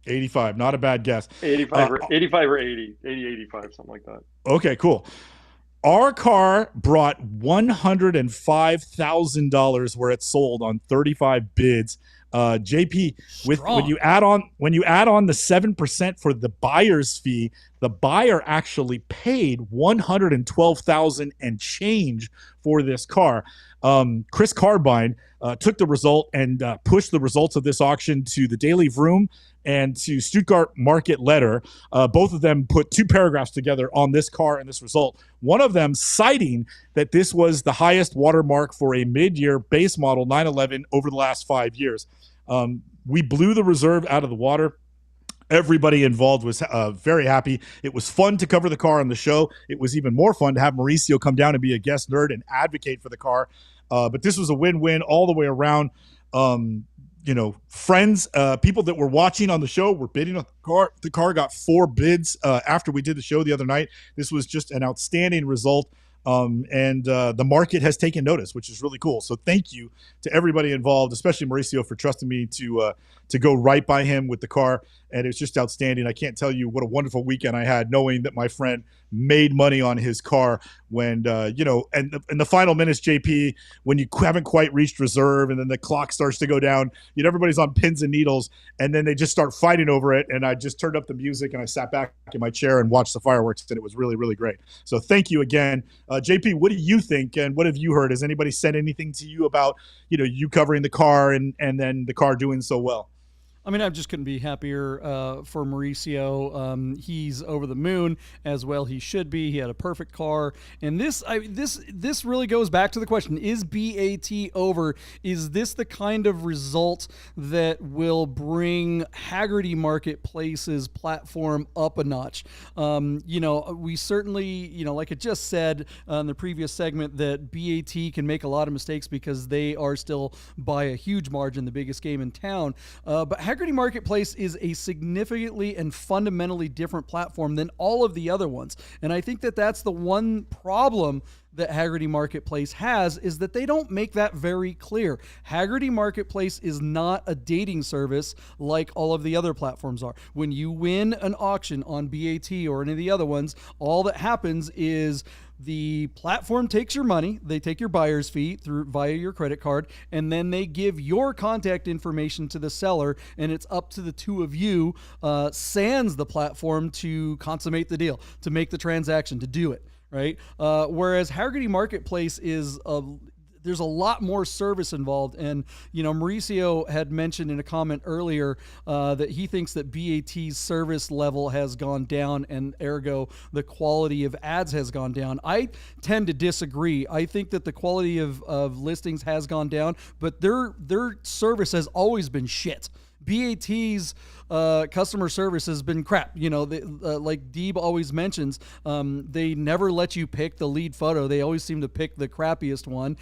85, not a bad guess. 85 or 80, 85, something like that. Okay, cool. Our car brought $105,000 where it sold on 35 bids. JP, when you add on the 7% for the buyer's fee, the buyer actually paid $112,000 and change for this car. Chris Carbine took the result and pushed the results of this auction to the Daily Vroom and to Stuttgart Market Letter. Both of them put two paragraphs together on this car and this result. One of them citing that this was the highest watermark for a mid-year base model 911 over the last 5 years. We blew the reserve out of the water. Everybody involved was very happy. It was fun to cover the car on the show. It was even more fun to have Mauricio come down and be a guest nerd and advocate for the car. But this was a win-win all the way around. Friends, people that were watching on the show were bidding on the car. The car got 4 bids after we did the show the other night. This was just an outstanding result. And the market has taken notice, which is really cool. So thank you to everybody involved, especially Mauricio for trusting me to go right by him with the car. and it's just outstanding. I can't tell you what a wonderful weekend I had knowing that my friend made money on his car when, and in the final minutes, JP, when you haven't quite reached reserve and then the clock starts to go down, everybody's on pins and needles, and then they just start fighting over it. And I just turned up the music and I sat back in my chair and watched the fireworks, and it was really, really great. So thank you again. JP, what do you think, and what have you heard? Has anybody said anything to you about, you covering the car and then the car doing so well? I mean, I just couldn't be happier for Mauricio. He's over the moon, as well he should be. He had a perfect car, and this really goes back to the question: is BAT over? Is this the kind of result that will bring Hagerty Marketplace's platform up a notch? We certainly, like I just said in the previous segment, that BAT can make a lot of mistakes because they are still by a huge margin the biggest game in town, but Hagerty Marketplace is a significantly and fundamentally different platform than all of the other ones. And I think that that's the one problem that Hagerty Marketplace has, is that they don't make that very clear. Hagerty Marketplace is not a dating service like all of the other platforms are. When you win an auction on BAT or any of the other ones, all that happens is the platform takes your money, they take your buyer's fee via your credit card, and then they give your contact information to the seller, and it's up to the two of you, sans the platform, to consummate the deal, to make the transaction, to do it. Right. Whereas Hagerty Marketplace there's a lot more service involved. And, Mauricio had mentioned in a comment earlier that he thinks that BAT's service level has gone down, and ergo the quality of ads has gone down. I tend to disagree. I think that the quality of listings has gone down, but their service has always been shit. BAT's customer service has been crap. Like Deeb always mentions, they never let you pick the lead photo. They always seem to pick the crappiest one.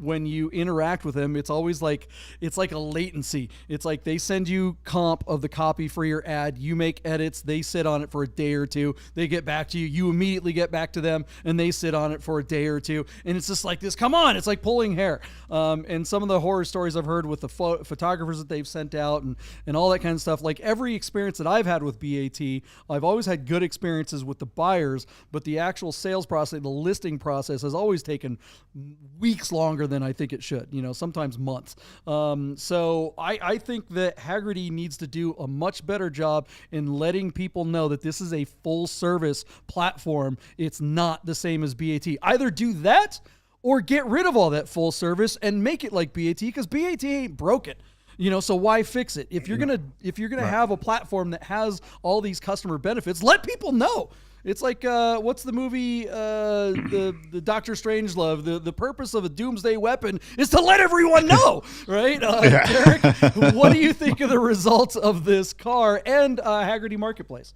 When you interact with them, it's always like a latency. It's like they send you comp of the copy for your ad. You make edits. They sit on it for a day or two. They get back to you. You immediately get back to them, and they sit on it for a day or two. And it's just like this. Come on, it's like pulling hair. And some of the horror stories I've heard with the photographers that they've sent out and all that kind of stuff. Like every experience that I've had with BAT, I've always had good experiences with the buyers, but the actual sales process, the listing process, has always taken weeks longer than I think it should, sometimes months. So I think that Hagerty needs to do a much better job in letting people know that this is a full service platform. It's not the same as BAT. Either do that or get rid of all that full service and make it like BAT, because BAT ain't broken. So why fix it? If you're gonna have a platform that has all these customer benefits, let people know. It's like what's the movie, the Doctor Strangelove? The purpose of a doomsday weapon is to let everyone know, right? Derek, what do you think of the results of this car and Hagerty Marketplace?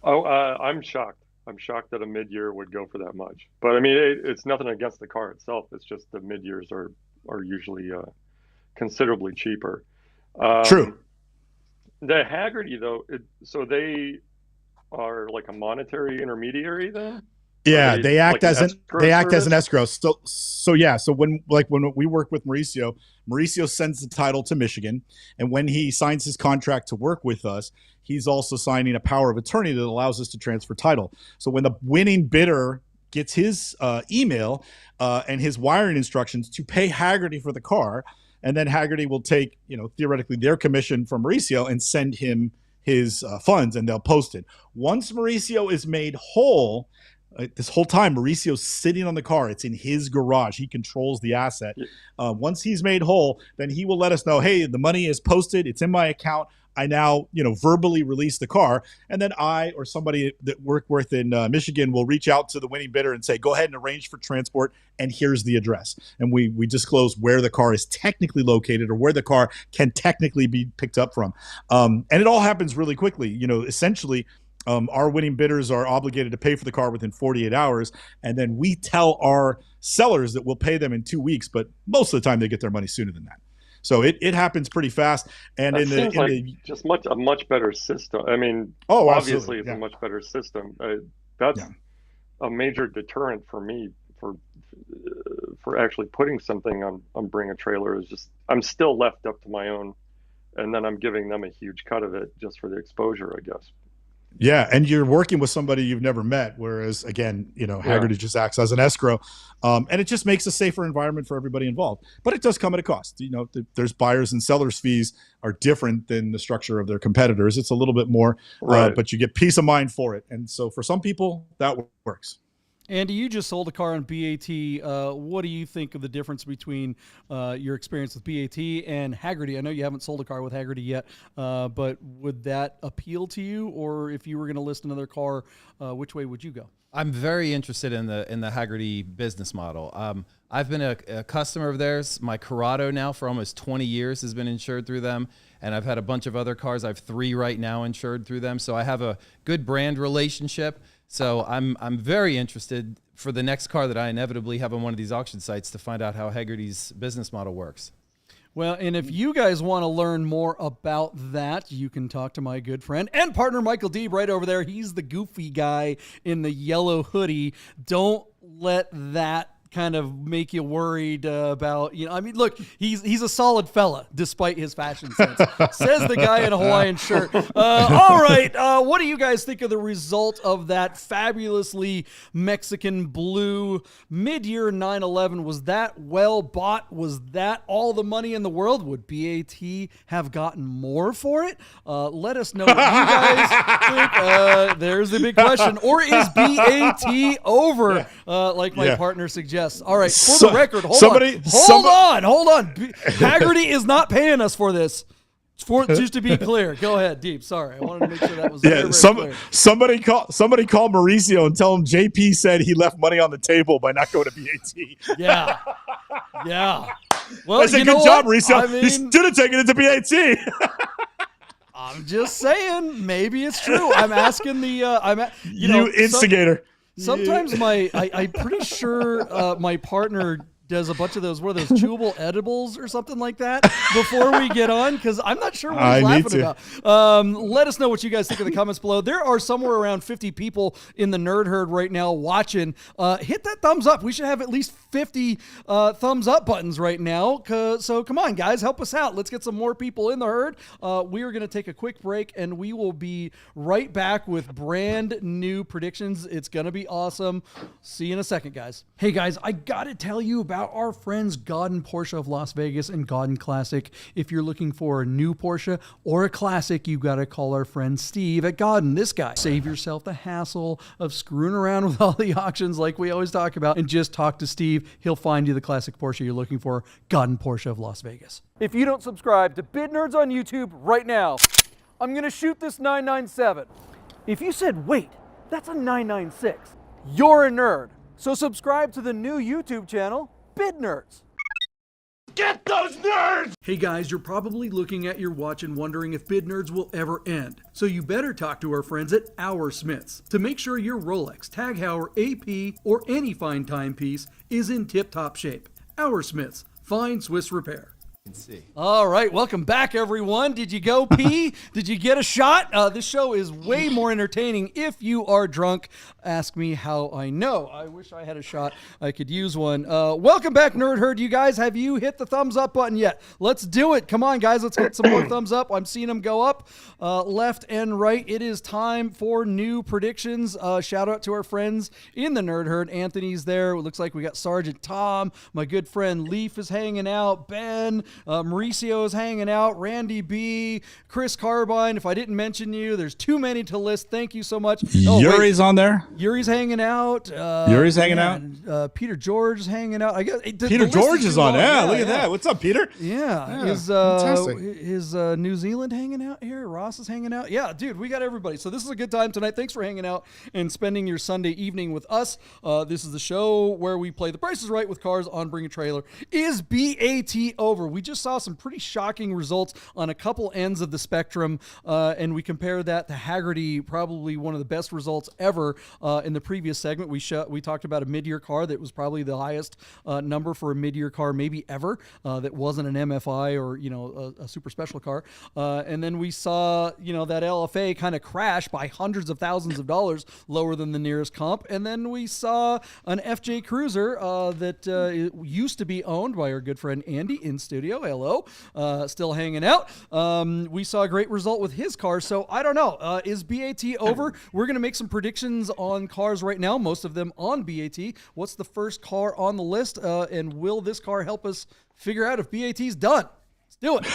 I'm shocked. I'm shocked that a mid-year would go for that much. But I mean, it's nothing against the car itself. It's just the mid-years are usually considerably cheaper. True. The Hagerty, though, so they are like a monetary intermediary then? Yeah, they act like as an escrow. So when we work with Mauricio sends the title to Michigan, and when he signs his contract to work with us, he's also signing a power of attorney that allows us to transfer title. So when the winning bidder gets his email and his wiring instructions to pay Hagerty for the car, and then Hagerty will take, theoretically their commission from Mauricio and send him his funds, and they'll post it. Once Mauricio is made whole, this whole time Mauricio's sitting on the car. It's in his garage. He controls the asset. Once he's made whole, then he will let us know, hey, the money is posted. It's in my account. I now, verbally release the car, and then I or somebody that work with in Michigan will reach out to the winning bidder and say, go ahead and arrange for transport, and here's the address. And we disclose where the car is technically located or where the car can technically be picked up from. And it all happens really quickly. Essentially, our winning bidders are obligated to pay for the car within 48 hours, and then we tell our sellers that we'll pay them in 2 weeks, but most of the time they get their money sooner than that. So it happens pretty fast, and just a much better system. I mean, obviously, it's a much better system. That's a major deterrent for me for actually putting something on Bring a Trailer. Is just I'm still left up to my own and then I'm giving them a huge cut of it just for the exposure, I guess. Yeah, and you're working with somebody you've never met, whereas again, Hagerty just acts as an escrow, and it just makes a safer environment for everybody involved. But it does come at a cost. There's buyers and sellers fees are different than the structure of their competitors. It's a little bit more, Right. but you get peace of mind for it. And so for some people, that works. Andy, you just sold a car on BAT. What do you think of the difference between your experience with BAT and Hagerty? I know you haven't sold a car with Hagerty yet, but would that appeal to you? Or if you were going to list another car, which way would you go? I'm very interested in the Hagerty business model. I've been a customer of theirs. My Corrado now for almost 20 years has been insured through them, and I've had a bunch of other cars. I have 3 right now insured through them, so I have a good brand relationship. So I'm very interested for the next car that I inevitably have on one of these auction sites to find out how Hagerty's business model works. Well, and if you guys want to learn more about that, you can talk to my good friend and partner, Michael Deeb, right over there. He's the goofy guy in the yellow hoodie. Don't let that kind of make you worried about, look, he's a solid fella despite his fashion sense, says the guy in a Hawaiian shirt. All right. What do you guys think of the result of that fabulously Mexican blue mid-year 911? Was that well bought? Was that all the money in the world? Would BAT have gotten more for it? Let us know what you guys think. There's the big question. Or is BAT over, like my partner suggests? All right, for the record, hold on. Hagerty is not paying us for this. Just to be clear, go ahead, Deep. Sorry, I wanted to make sure that was very clear. Somebody call Mauricio and tell him JP said he left money on the table by not going to BAT. Yeah. Well, I said, good job, Mauricio. You should have taken it to BAT. I'm just saying, maybe it's true. I'm asking the you instigator. Sometimes I'm pretty sure my partner does a bunch of those, what are those, chewable edibles or something like that before we get on, because I'm not sure what he's laughing about. Let us know what you guys think in the comments below. There are somewhere around 50 people in the Nerd Herd right now watching. Hit that thumbs up. We should have at least 50 thumbs up buttons right now. So come on, guys, help us out. Let's get some more people in the herd. We are going to take a quick break, and we will be right back with brand new predictions. It's going to be awesome. See you in a second, guys. Hey, guys, I got to tell you about our friends Gaudin Porsche of Las Vegas and Gaudin Classic. If you're looking for a new Porsche or a classic, you got to call our friend Steve at Gaudin, this guy. Save yourself the hassle of screwing around with all the auctions like we always talk about, and just talk to Steve. He'll find you the classic Porsche you're looking for. Gaudin Porsche of Las Vegas. If you don't subscribe to Bid Nerds on YouTube right now, I'm going to shoot this 997. If you said, wait, that's a 996, you're a nerd. So subscribe to the new YouTube channel, Bid Nerds. Get those nerds! Hey guys, you're probably looking at your watch and wondering if Bid Nerds will ever end. So you better talk to our friends at Our Smiths to make sure your Rolex, Tag Heuer, AP, or any fine timepiece is in tip-top shape. Our Smiths, fine Swiss repair. All right, welcome back, everyone. Did you go pee? Did you get a shot? This show is way more entertaining if you are drunk. Ask me how I know. I wish I had a shot. I could use one. Welcome back, Nerd Herd. You guys, have you hit the thumbs up button yet? Let's do it. Come on, guys. Let's get some more thumbs up. I'm seeing them go up left and right. It is time for new predictions. Shout out to our friends in the Nerd Herd. Anthony's there. It looks like we got Sergeant Tom. My good friend Leaf is hanging out. Ben. Mauricio is hanging out. Randy B. Chris Carbine. If I didn't mention you, there's too many to list. Thank you so much. Yuri's on there. Yuri's hanging out. Yuri's hanging out. Peter George is hanging out. I guess Peter George is on. Yeah, look at that. What's up, Peter? Yeah. Fantastic. Is New Zealand hanging out here? Ross is hanging out. Yeah, dude, we got everybody. So this is a good time tonight. Thanks for hanging out and spending your Sunday evening with us. This is the show where we play The Price is Right with cars on Bring a Trailer. Is BAT over? We just saw some pretty shocking results on a couple ends of the spectrum, and we compare that to Hagerty, probably one of the best results ever. In the previous segment, we talked about a mid-year car that was probably the highest number for a mid-year car maybe ever that wasn't an MFI or a super special car, and then we saw that LFA kind of crash by hundreds of thousands of dollars lower than the nearest comp, and then we saw an FJ Cruiser that used to be owned by our good friend Andy in studio. studio. Hello. Still hanging out. We saw a great result with his car. So I don't know. Is BAT over? We're going to make some predictions on cars right now, most of them on BAT. What's the first car on the list? And will this car help us figure out if BAT's done? Let's do it.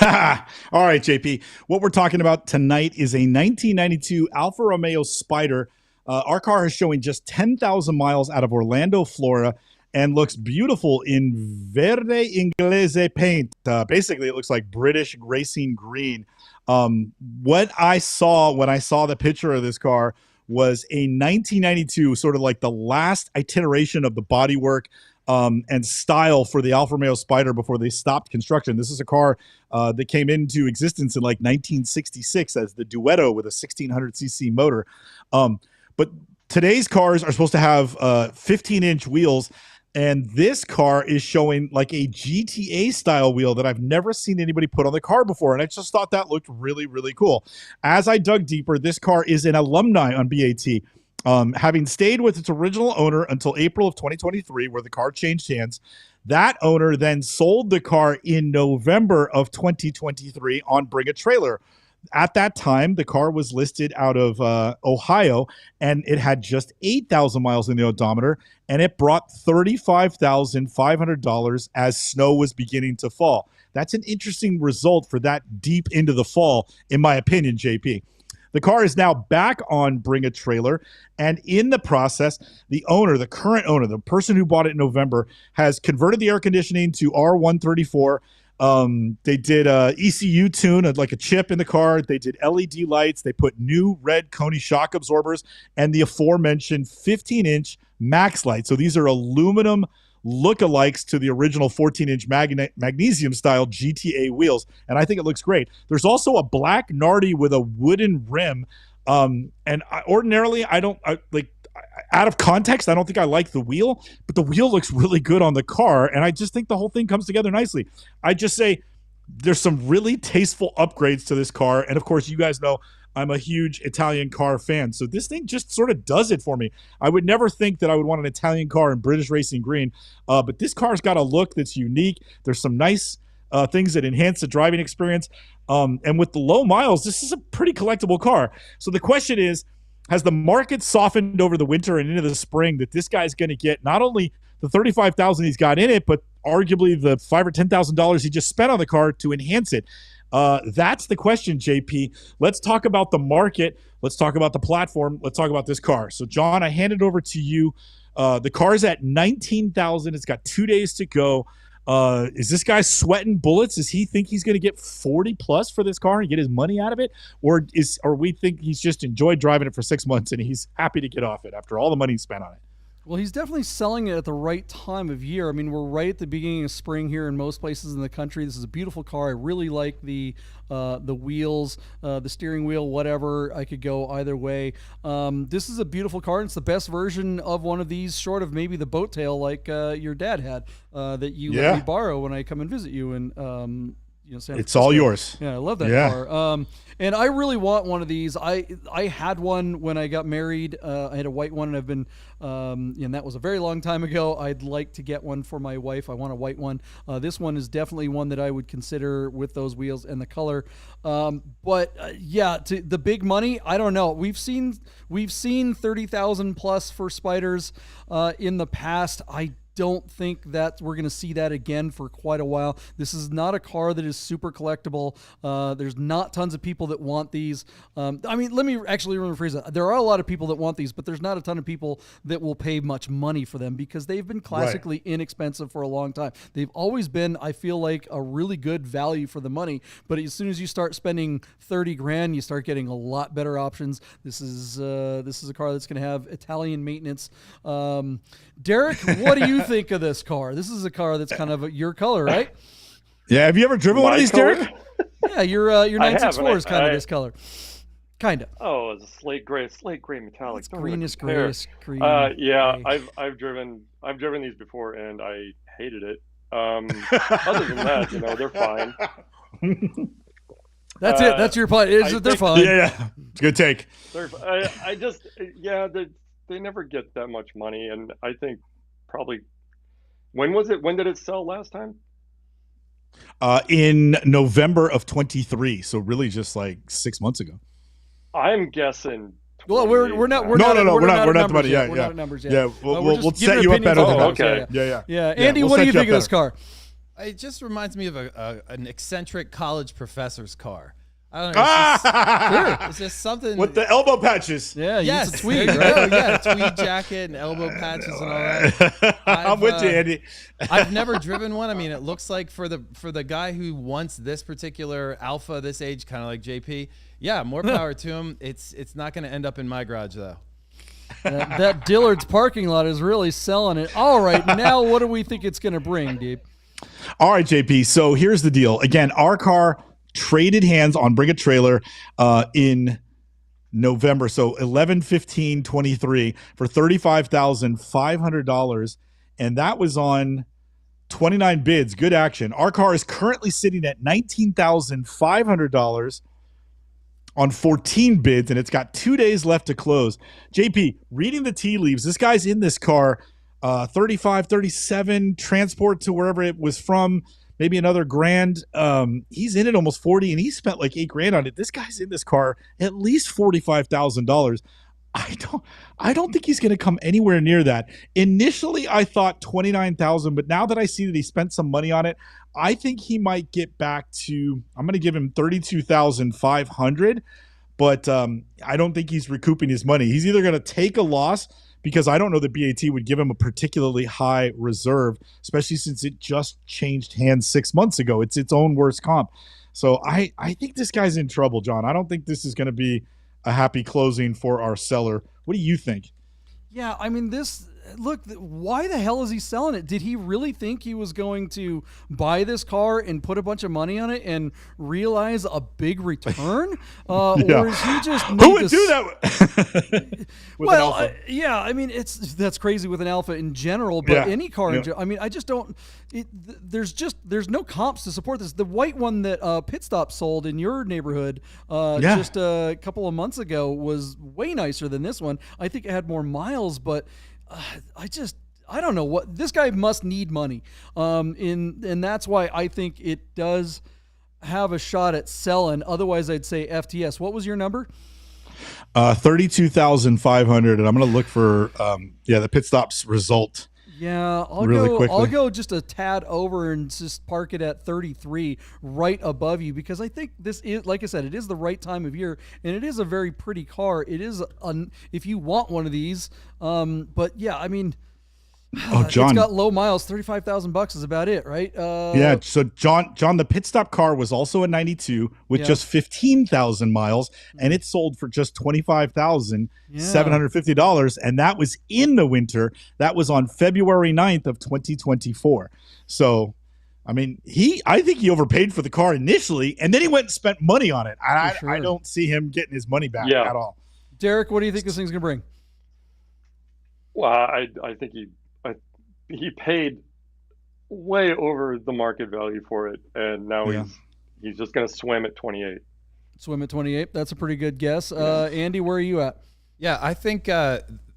All right, JP. What we're talking about tonight is a 1992 Alfa Romeo Spider. Our car is showing just 10,000 miles out of Orlando, Florida, and looks beautiful in verde inglese paint. Basically, it looks like British racing green. What I saw when I saw the picture of this car was a 1992, sort of like the last iteration of the bodywork and style for the Alfa Romeo Spider before they stopped construction. This is a car that came into existence in like 1966 as the Duetto with a 1600cc motor. But today's cars are supposed to have 15-inch wheels, and this car is showing like a GTA style wheel that I've never seen anybody put on the car before, and I just thought that looked really, really cool. As I dug deeper, this car is an alumni on BAT. Having stayed with its original owner until April of 2023, where the car changed hands. That owner then sold the car in November of 2023 on Bring a Trailer. At that time, the car was listed out of Ohio, and it had just 8,000 miles in the odometer, and it brought $35,500 as snow was beginning to fall. That's an interesting result for that deep into the fall, in my opinion, JP. The car is now back on Bring a Trailer, and in the process, the owner, the current owner, the person who bought it in November, has converted the air conditioning to R134. They did a ECU tune, like a chip in the car. They did LED lights. They put new red Koni shock absorbers and the aforementioned 15-inch max light. So these are aluminum lookalikes to the original 14-inch magnesium style GTA wheels, and I think it looks great. There's also a black Nardi with a wooden rim, ordinarily I don't out of context, I don't think I like the wheel, but the wheel looks really good on the car, and I just think the whole thing comes together nicely. I just say there's some really tasteful upgrades to this car, and of course, you guys know I'm a huge Italian car fan, so this thing just sort of does it for me. I would never think that I would want an Italian car in British racing green, but this car's got a look that's unique. There's some nice things that enhance the driving experience, and with the low miles, this is a pretty collectible car. So the question is, has the market softened over the winter and into the spring that this guy's going to get not only the $35,000 he's got in it, but arguably the $5,000 or $10,000 he just spent on the car to enhance it? That's the question, JP. Let's talk about the market. Let's talk about the platform. Let's talk about this car. So, John, I hand it over to you. The car's at $19,000. It's got 2 days to go. Is this guy sweating bullets? Does he think he's going to get 40 plus for this car and get his money out of it? Or we think he's just enjoyed driving it for 6 months and he's happy to get off it after all the money he spent on it? Well, he's definitely selling it at the right time of year. I mean, we're right at the beginning of spring here in most places in the country. This is a beautiful car. I really like the wheels, the steering wheel, whatever. I could go either way. This is a beautiful car. And it's the best version of one of these, short of maybe the boat tail like your dad had that you let me borrow when I come and visit you in San Francisco. It's all yours. Yeah, I love that car. And I really want one of these. I had one when I got married. I had a white one, and I've been, and that was a very long time ago. I'd like to get one for my wife. I want a white one. This one is definitely one that I would consider with those wheels and the color. To the big money, I don't know. We've seen 30,000 plus for Spiders in the past. I don't think that we're going to see that again for quite a while. This is not a car that is super collectible. There's not tons of people that want these. Let me actually rephrase that. There are a lot of people that want these, but there's not a ton of people that will pay much money for them because they've been classically inexpensive for a long time. They've always been, I feel like, a really good value for the money. But as soon as you start spending 30 grand, you start getting a lot better options. This is a car that's going to have Italian maintenance. Derek, what do you think of this car? This is a car that's kind of your color, right? Yeah. Have you ever driven one of these, color? Derek? Yeah, your 964 is kind of this color. Kind of. Oh, it's a slate gray metallic. It's greenish grayish green. I've driven these before and I hated it. Other than that, they're fine. That's it. That's your point. They're fine. Yeah. It's a good take. They never get that much money, and I think probably when was it? When did it sell last time? In November of 23. So really just like 6 months ago. I'm guessing. Well, we're not. We're No, not. we're not the money. Yet. Yeah, We're yeah. not at numbers yet. Yeah, we'll just set giving you up opinions better on than cars. that. Okay. Yeah. Andy, We'll what do set you you up think of this better. car? It just reminds me of an eccentric college professor's car. I don't know. It's just something with the elbow patches. Yeah, yes, use a tweed, there you right? go. Yeah, tweed jacket and elbow patches and all that. I'm with you, Andy. I've never driven one. I mean, it looks like for the guy who wants this particular Alfa this age, kind of like JP. Yeah, more power to him. It's not going to end up in my garage though. That Dillard's parking lot is really selling it. All right, now what do we think it's going to bring, Deep? All right, JP. So here's the deal. Again, our car traded hands on Bring a Trailer in November. So 11/15/23 for $35,500. And that was on 29 bids. Good action. Our car is currently sitting at $19,500 on 14 bids, and it's got 2 days left to close. JP, reading the tea leaves, this guy's in this car 35, 37, transport to wherever it was from, maybe another grand. He's in it almost 40, and he spent like $8,000 on it. This guy's in this car at least $45,000. I don't think he's going to come anywhere near that. Initially, I thought 29,000, but now that I see that he spent some money on it, I think he might get back to. I'm going to give him 32,500, but I don't think he's recouping his money. He's either going to take a loss, because I don't know that BAT would give him a particularly high reserve, especially since it just changed hands 6 months ago. It's its own worst comp. So I think this guy's in trouble, John. I don't think this is going to be a happy closing for our seller. What do you think? Yeah, I mean, why the hell is he selling it? Did he really think he was going to buy this car and put a bunch of money on it and realize a big return? Or is he just who would do that? With an Alfa? Yeah, I mean, that's crazy with an Alfa in general, but any car. Yeah. I mean, I just don't. There's no comps to support this. The white one that Pit Stop sold in your neighborhood just a couple of months ago was way nicer than this one. I think it had more miles, but I don't know what this guy must need money. And that's why I think it does have a shot at selling. Otherwise, I'd say FTS. What was your number? 32,500, and I'm going to look for the Pit Stop's result. Yeah, I'll go just a tad over and just park it at 33, right above you, because I think this is, like I said, it is the right time of year, and it is a very pretty car. It is if you want one of these, but yeah, I mean, John, it's got low miles. $35,000 is about it, right? Yeah. So John, the Pit Stop car was also a 92 with just 15,000 miles, and it sold for just $25,750, and that was in the winter. That was on February 9th of 2024. So, I mean, I think he overpaid for the car initially, and then he went and spent money on it. I don't see him getting his money back at all. Derek, what do you think this thing's gonna bring? Well, I think he paid way over the market value for it, and now he's just going to swim at 28. Swim at 28. That's a pretty good guess. Andy, where are you at? Yeah, I think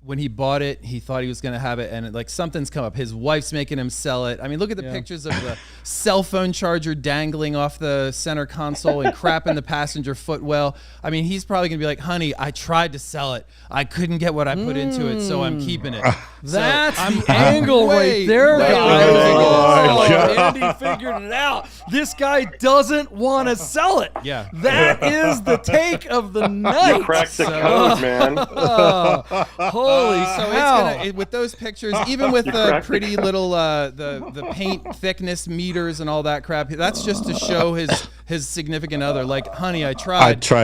when he bought it, he thought he was going to have it, and something's come up. His wife's making him sell it. I mean, look at the pictures of the cell phone charger dangling off the center console and crap in the passenger footwell. I mean, he's probably going to be like, honey, I tried to sell it. I couldn't get what I put into it, so I'm keeping it. That's the angle right there, guys. Andy figured it out. This guy doesn't want to sell it. Yeah. That is the take of the night. You cracked the code, man. Holy cow. It's with those pictures, even with the pretty little the paint thickness meters and all that crap, that's just to show his significant other, like, honey, I tried. I did it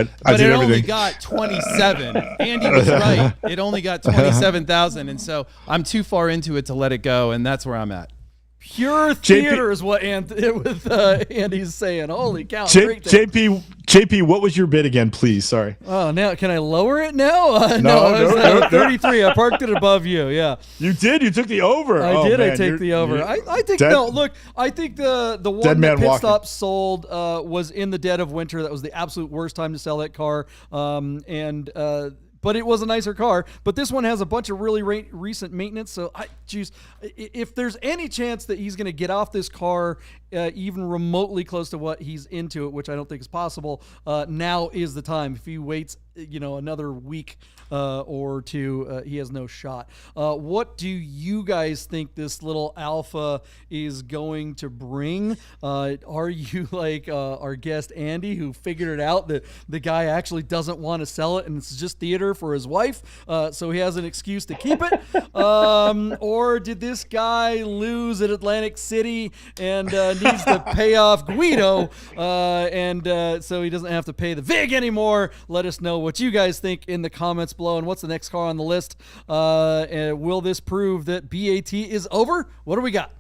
everything. only got 27. Andy was right. It only got 27,000, and so I'm too far into it to let it go, and that's where I'm at. Pure theater is what Andy's saying. Holy cow. JP, what was your bid again, please? Sorry. Oh, now can I lower it now? No, 33. I parked it above you. Yeah. You did. You took the over. I take the over. I think I think the one that Pit Stop sold was in the dead of winter. That was the absolute worst time to sell that car. but it was a nicer car. But this one has a bunch of really recent maintenance. So, if there's any chance that he's going to get off this car even remotely close to what he's into it, which I don't think is possible, now is the time. If he waits, another week or two, he has no shot. What do you guys think this little Alfa is going to bring? Are you like our guest Andy, who figured it out that the guy actually doesn't want to sell it and it's just theater for his wife, so he has an excuse to keep it? Or did this guy lose at Atlantic City and needs to pay off Guido, and so he doesn't have to pay the VIG anymore? Let us know what you guys think in the comments below. And what's the next car on the list? And will this prove that BAT is over? What do we got?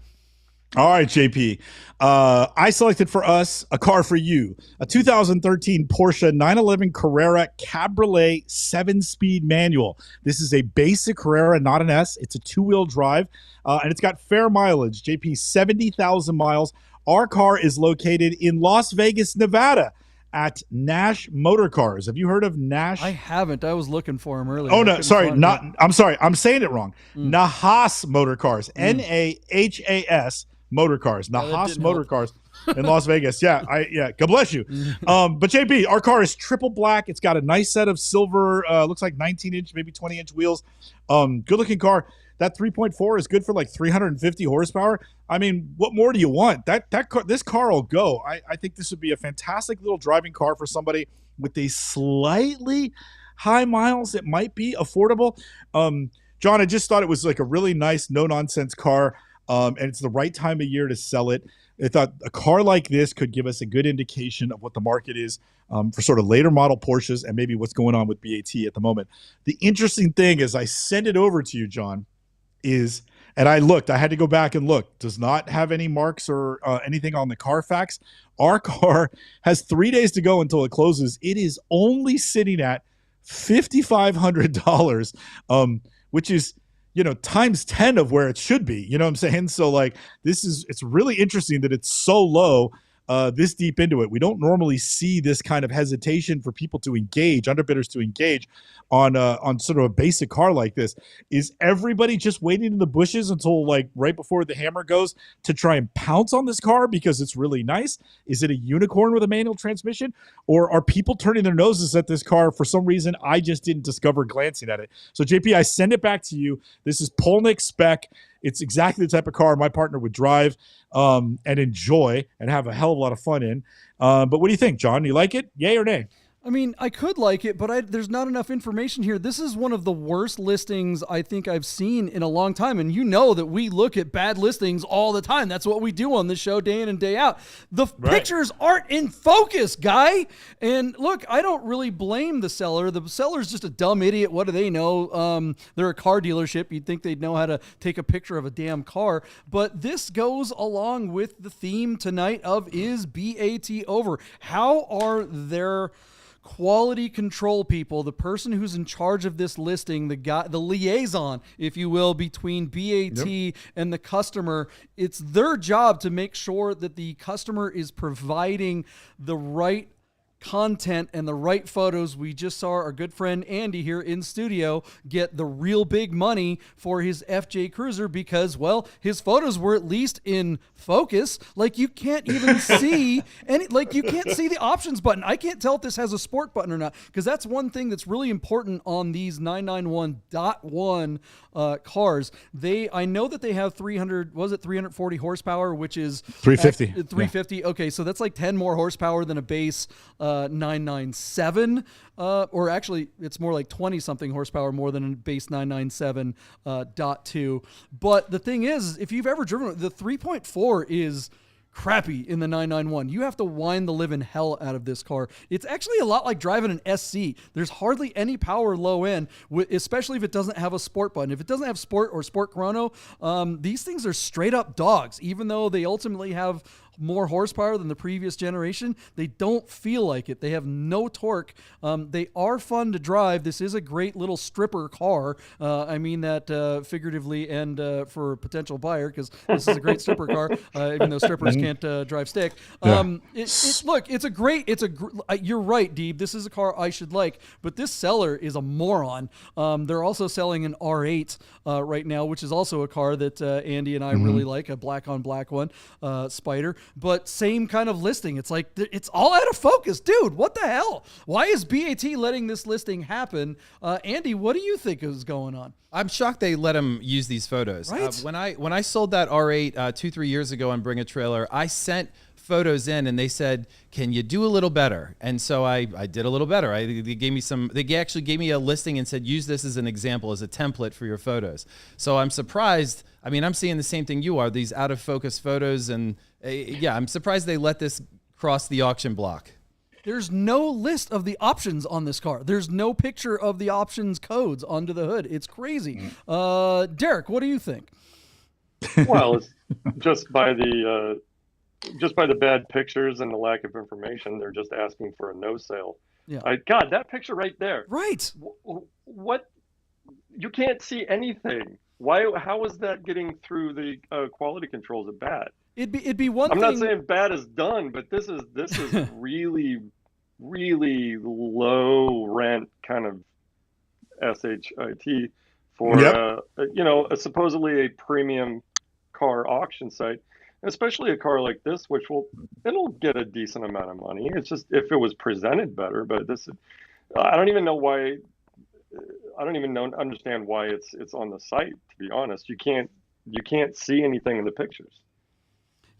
All right, JP. I selected for us a car for you, a 2013 Porsche 911 Carrera Cabriolet 7-speed manual. This is a basic Carrera, not an S. It's a 2-wheel drive, and it's got fair mileage. JP, 70,000 miles. Our car is located in Las Vegas, Nevada, at Nash Motor Cars. Have you heard of Nash? I haven't. I was looking for him earlier. Oh, no, sorry. I'm sorry. I'm saying it wrong. Nahas Motor Cars. Nahas Motor Cars. Nahas Motor Cars in Las Vegas. Yeah. God bless you. But JP, our car is triple black. It's got a nice set of silver, looks like 19-inch, maybe 20-inch wheels. Good looking car. That 3.4 is good for like 350 horsepower. I mean, what more do you want? This car will go. I think this would be a fantastic little driving car for somebody with a slightly high miles. It might be affordable. John, I just thought it was like a really nice, no-nonsense car, and it's the right time of year to sell it. I thought a car like this could give us a good indication of what the market is for sort of later model Porsches and maybe what's going on with BAT at the moment. The interesting thing is I send it over to you, John, and I had to go back and look, does not have any marks or anything on the Carfax. Our car has 3 days to go until it closes. It is only sitting at $5,500, which is, times 10 of where it should be. You know what I'm saying? So like, it's really interesting that it's so low this deep into it. We don't normally see this kind of hesitation for people to engage, underbidders to engage on sort of a basic car like this. Is everybody just waiting in the bushes until like right before the hammer goes to try and pounce on this car because it's really nice? Is it a unicorn with a manual transmission? Or are people turning their noses at this car for some reason I just didn't discover glancing at it? So JP, I send it back to you. This is Polnick spec. It's exactly the type of car my partner would drive and enjoy and have a hell of a lot of fun in. But what do you think, John? You like it? Yay or nay? I mean, I could like it, but there's not enough information here. This is one of the worst listings I think I've seen in a long time. And you know that we look at bad listings all the time. That's what we do on this show day in and day out. The pictures aren't in focus, guy. And look, I don't really blame the seller. The seller's just a dumb idiot. What do they know? They're a car dealership. You'd think they'd know how to take a picture of a damn car. But this goes along with the theme tonight of Is BAT Over? How are their quality control people, the person who's in charge of this listing, the liaison, if you will, between BAT and the customer, it's their job to make sure that the customer is providing the right content and the right photos. We just saw our good friend Andy here in studio get the real big money for his FJ Cruiser because, well, his photos were at least in focus. Like, you can't even see any, like, you can't see the options button. I can't tell if this has a sport button or not, because that's one thing that's really important on these 991.1 cars. I know that they have 340 horsepower, which is 350. 350. Yeah. Okay, so that's like 10 more horsepower than a base 997, or actually it's more like 20 something horsepower more than a base 997.2. But the thing is, if you've ever driven, the 3.4 is crappy in the 991. You have to whine the living hell out of this car. It's actually a lot like driving an SC. There's hardly any power low end, especially if it doesn't have a sport button. If it doesn't have sport or sport chrono, these things are straight up dogs, even though they ultimately have more horsepower than the previous generation. They don't feel like it. They have no torque. They are fun to drive. This is a great little stripper car. I mean that figuratively and for a potential buyer, because this is a great stripper car, even though strippers can't drive stick. Look, you're right, Deeb. This is a car I should like, but this seller is a moron. They're also selling an R8 right now, which is also a car that Andy and I really like, a black on black one, Spider, but same kind of listing. It's like, it's all out of focus. Dude, what the hell? Why is BAT letting this listing happen? Andy, what do you think is going on? I'm shocked they let him use these photos. Right? When I sold that R8 2-3 years ago on Bring a Trailer, I sent photos in and they said, can you do a little better? And so I did a little better. They actually gave me a listing and said, use this as an example, as a template for your photos. So I'm surprised. I mean, I'm seeing the same thing you are, these out of focus photos. And I'm surprised they let this cross the auction block. There's no list of the options on this car. There's no picture of the options codes onto the hood. It's crazy. Derek, what do you think? Well, it's just by the bad pictures and the lack of information, they're just asking for a no sale. Yeah. God, that picture right there. Right. What? You can't see anything. Why? How is that getting through the quality controls at bad? It'd be one I'm thing. not saying bad is done, but this is really, really low rent kind of SHIT for supposedly a premium car auction site, especially a car like this, which it'll get a decent amount of money. It's just if it was presented better, but this, I don't even know why. I don't even understand why it's on the site. To be honest, you can't see anything in the pictures.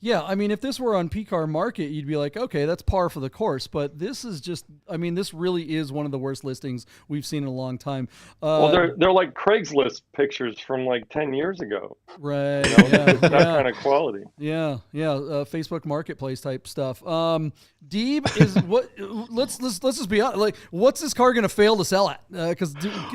Yeah, I mean, if this were on PCAR Market, you'd be like, okay, that's par for the course. But this is just, I mean, this really is one of the worst listings we've seen in a long time. Well, they're like Craigslist pictures from like 10 years ago. Right. That kind of quality. Yeah. Facebook Marketplace type stuff. Deeb is what? Let's just be honest. Like, what's this car going to fail to sell at? Because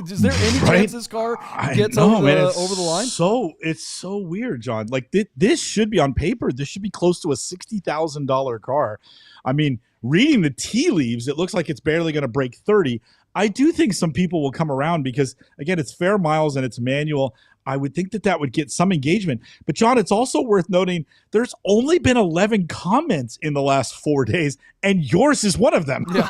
is there any chance this car gets over the line? So it's so weird, John. Like this should be on paper. This should be close to a $60,000 car. I mean, reading the tea leaves, it looks like it's barely going to break 30. I do think some people will come around because, again, it's fair miles and it's manual. I would think that would get some engagement. But, John, it's also worth noting there's only been 11 comments in the last 4 days, and yours is one of them. Yeah.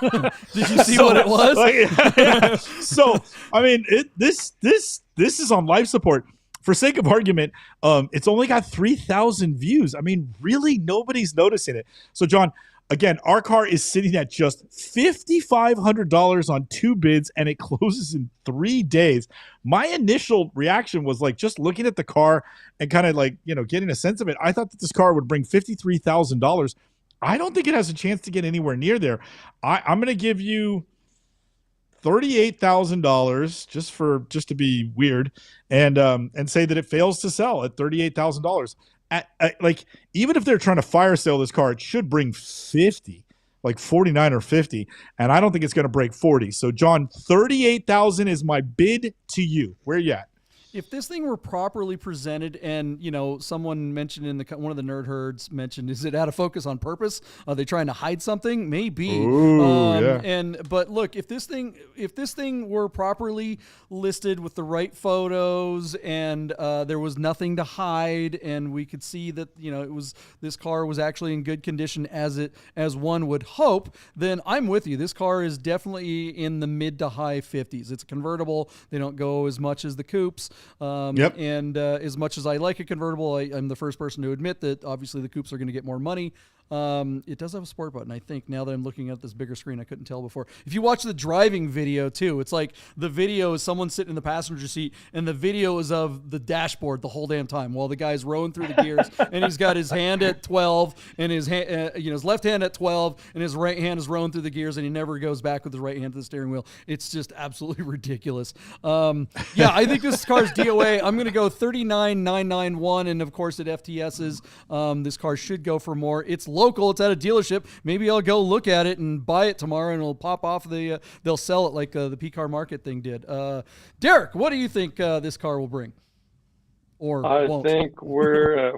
Did you see what it was? So, I mean, this is on life support. For sake of argument, it's only got 3,000 views. I mean, really, nobody's noticing it. So, John, again, our car is sitting at just $5,500 on 2 bids, and it closes in 3 days. My initial reaction was like just looking at the car and kind of like, getting a sense of it. I thought that this car would bring $53,000. I don't think it has a chance to get anywhere near there. I'm going to give you $38,000 just to be weird, and say that it fails to sell at $38,000. Like, even if they're trying to fire sale this car, it should bring 50, like 49 or 50, and I don't think it's going to break 40. So, John, 38,000 is my bid to you. Where you at? If this thing were properly presented, and someone mentioned in one of the nerd herds mentioned, is it out of focus on purpose? Are they trying to hide something? Maybe. Yeah. But look, if this thing were properly listed with the right photos, and there was nothing to hide, and we could see that this car was actually in good condition as one would hope, then I'm with you. This car is definitely in the mid to high 50s. It's a convertible. They don't go as much as the coupes. And as much as I like a convertible, I'm the first person to admit that obviously the coupes are going to get more money. It does have a sport button, I think. Now that I'm looking at this bigger screen, I couldn't tell before. If you watch the driving video too, it's like the video is someone sitting in the passenger seat, and the video is of the dashboard the whole damn time while the guy's rowing through the gears, and he's got his hand at 12 and his his left hand at 12, and his right hand is rowing through the gears, and he never goes back with his right hand to the steering wheel. It's just absolutely ridiculous. I think this car's DOA. I'm going to go 39,991, and of course at FTS's, this car should go for more. It's local. It's at a dealership. Maybe I'll go look at it and buy it tomorrow, and it'll pop off they'll sell it like the PCAR Market thing did. Derek, what do you think this car will bring? Or I won't? think we're.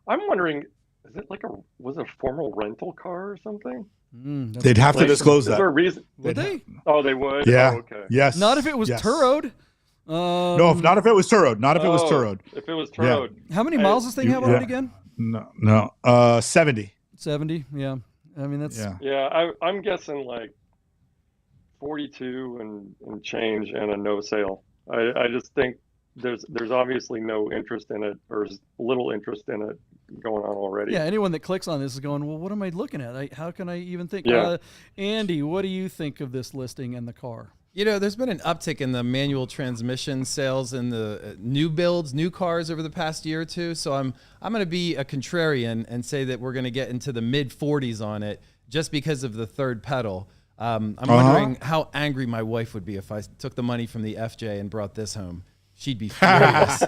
I'm wondering, is it like was it a formal rental car or something? They'd have to disclose Is that. there a reason? Would they? Oh, they would? Yeah. Oh, okay. Yes. Not if it was yes. Turoed. No, not if it was Turoed. Not if it was Turoed. If it was Turoed. How many miles does this thing have on it again? No. 70. 70. Yeah. I mean, that's Yeah, I'm guessing like 42 and change and a no sale. I just think there's obviously no interest in it, or little interest in it going on already. Yeah, anyone that clicks on this is going, well, what am I looking at? How can I even think? Yeah. Andy, what do you think of this listing and the car? You know, there's been an uptick in the manual transmission sales in the new builds, new cars over the past year or two. So I'm going to be a contrarian and say that we're going to get into the mid 40s on it just because of the third pedal. I'm wondering how angry my wife would be if I took the money from the FJ and brought this home. She'd be furious.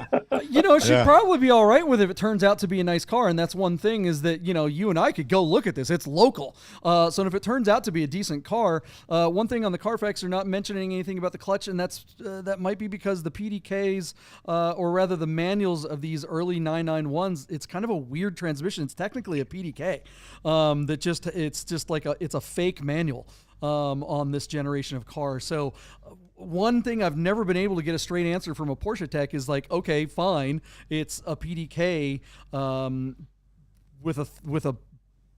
You know, she'd probably be all right with it if it turns out to be a nice car. And that's one thing is that, you know, you and I could go look at this. It's local. So if it turns out to be a decent car, one thing on the Carfax, they're not mentioning anything about the clutch. And that might be because the PDKs, or rather the manuals of these early 991s, it's kind of a weird transmission. It's technically a PDK it's just like it's a fake manual on this generation of cars. So one thing I've never been able to get a straight answer from a Porsche tech is like, okay, fine, it's a PDK with a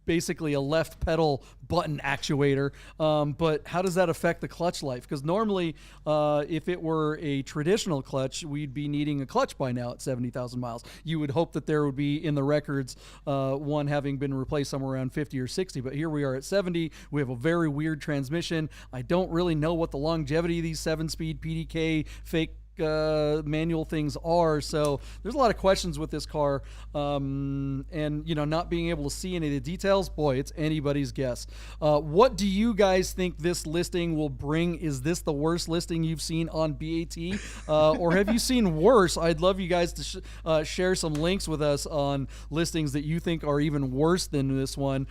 basically a left pedal button actuator, but how does that affect the clutch life? Because normally, if it were a traditional clutch, we'd be needing a clutch by now at 70,000 miles. You would hope that there would be in the records one having been replaced somewhere around 50 or 60, but here we are at 70. We have a very weird transmission. I don't really know what the longevity of these 7-speed PDK fake manual things are, so there's a lot of questions with this car, and you know, not being able to see any of the details, boy, it's anybody's guess. What do you guys think this listing will bring? Is this the worst listing you've seen on BAT, or have you seen worse? I'd love you guys to share some links with us on listings that you think are even worse than this one.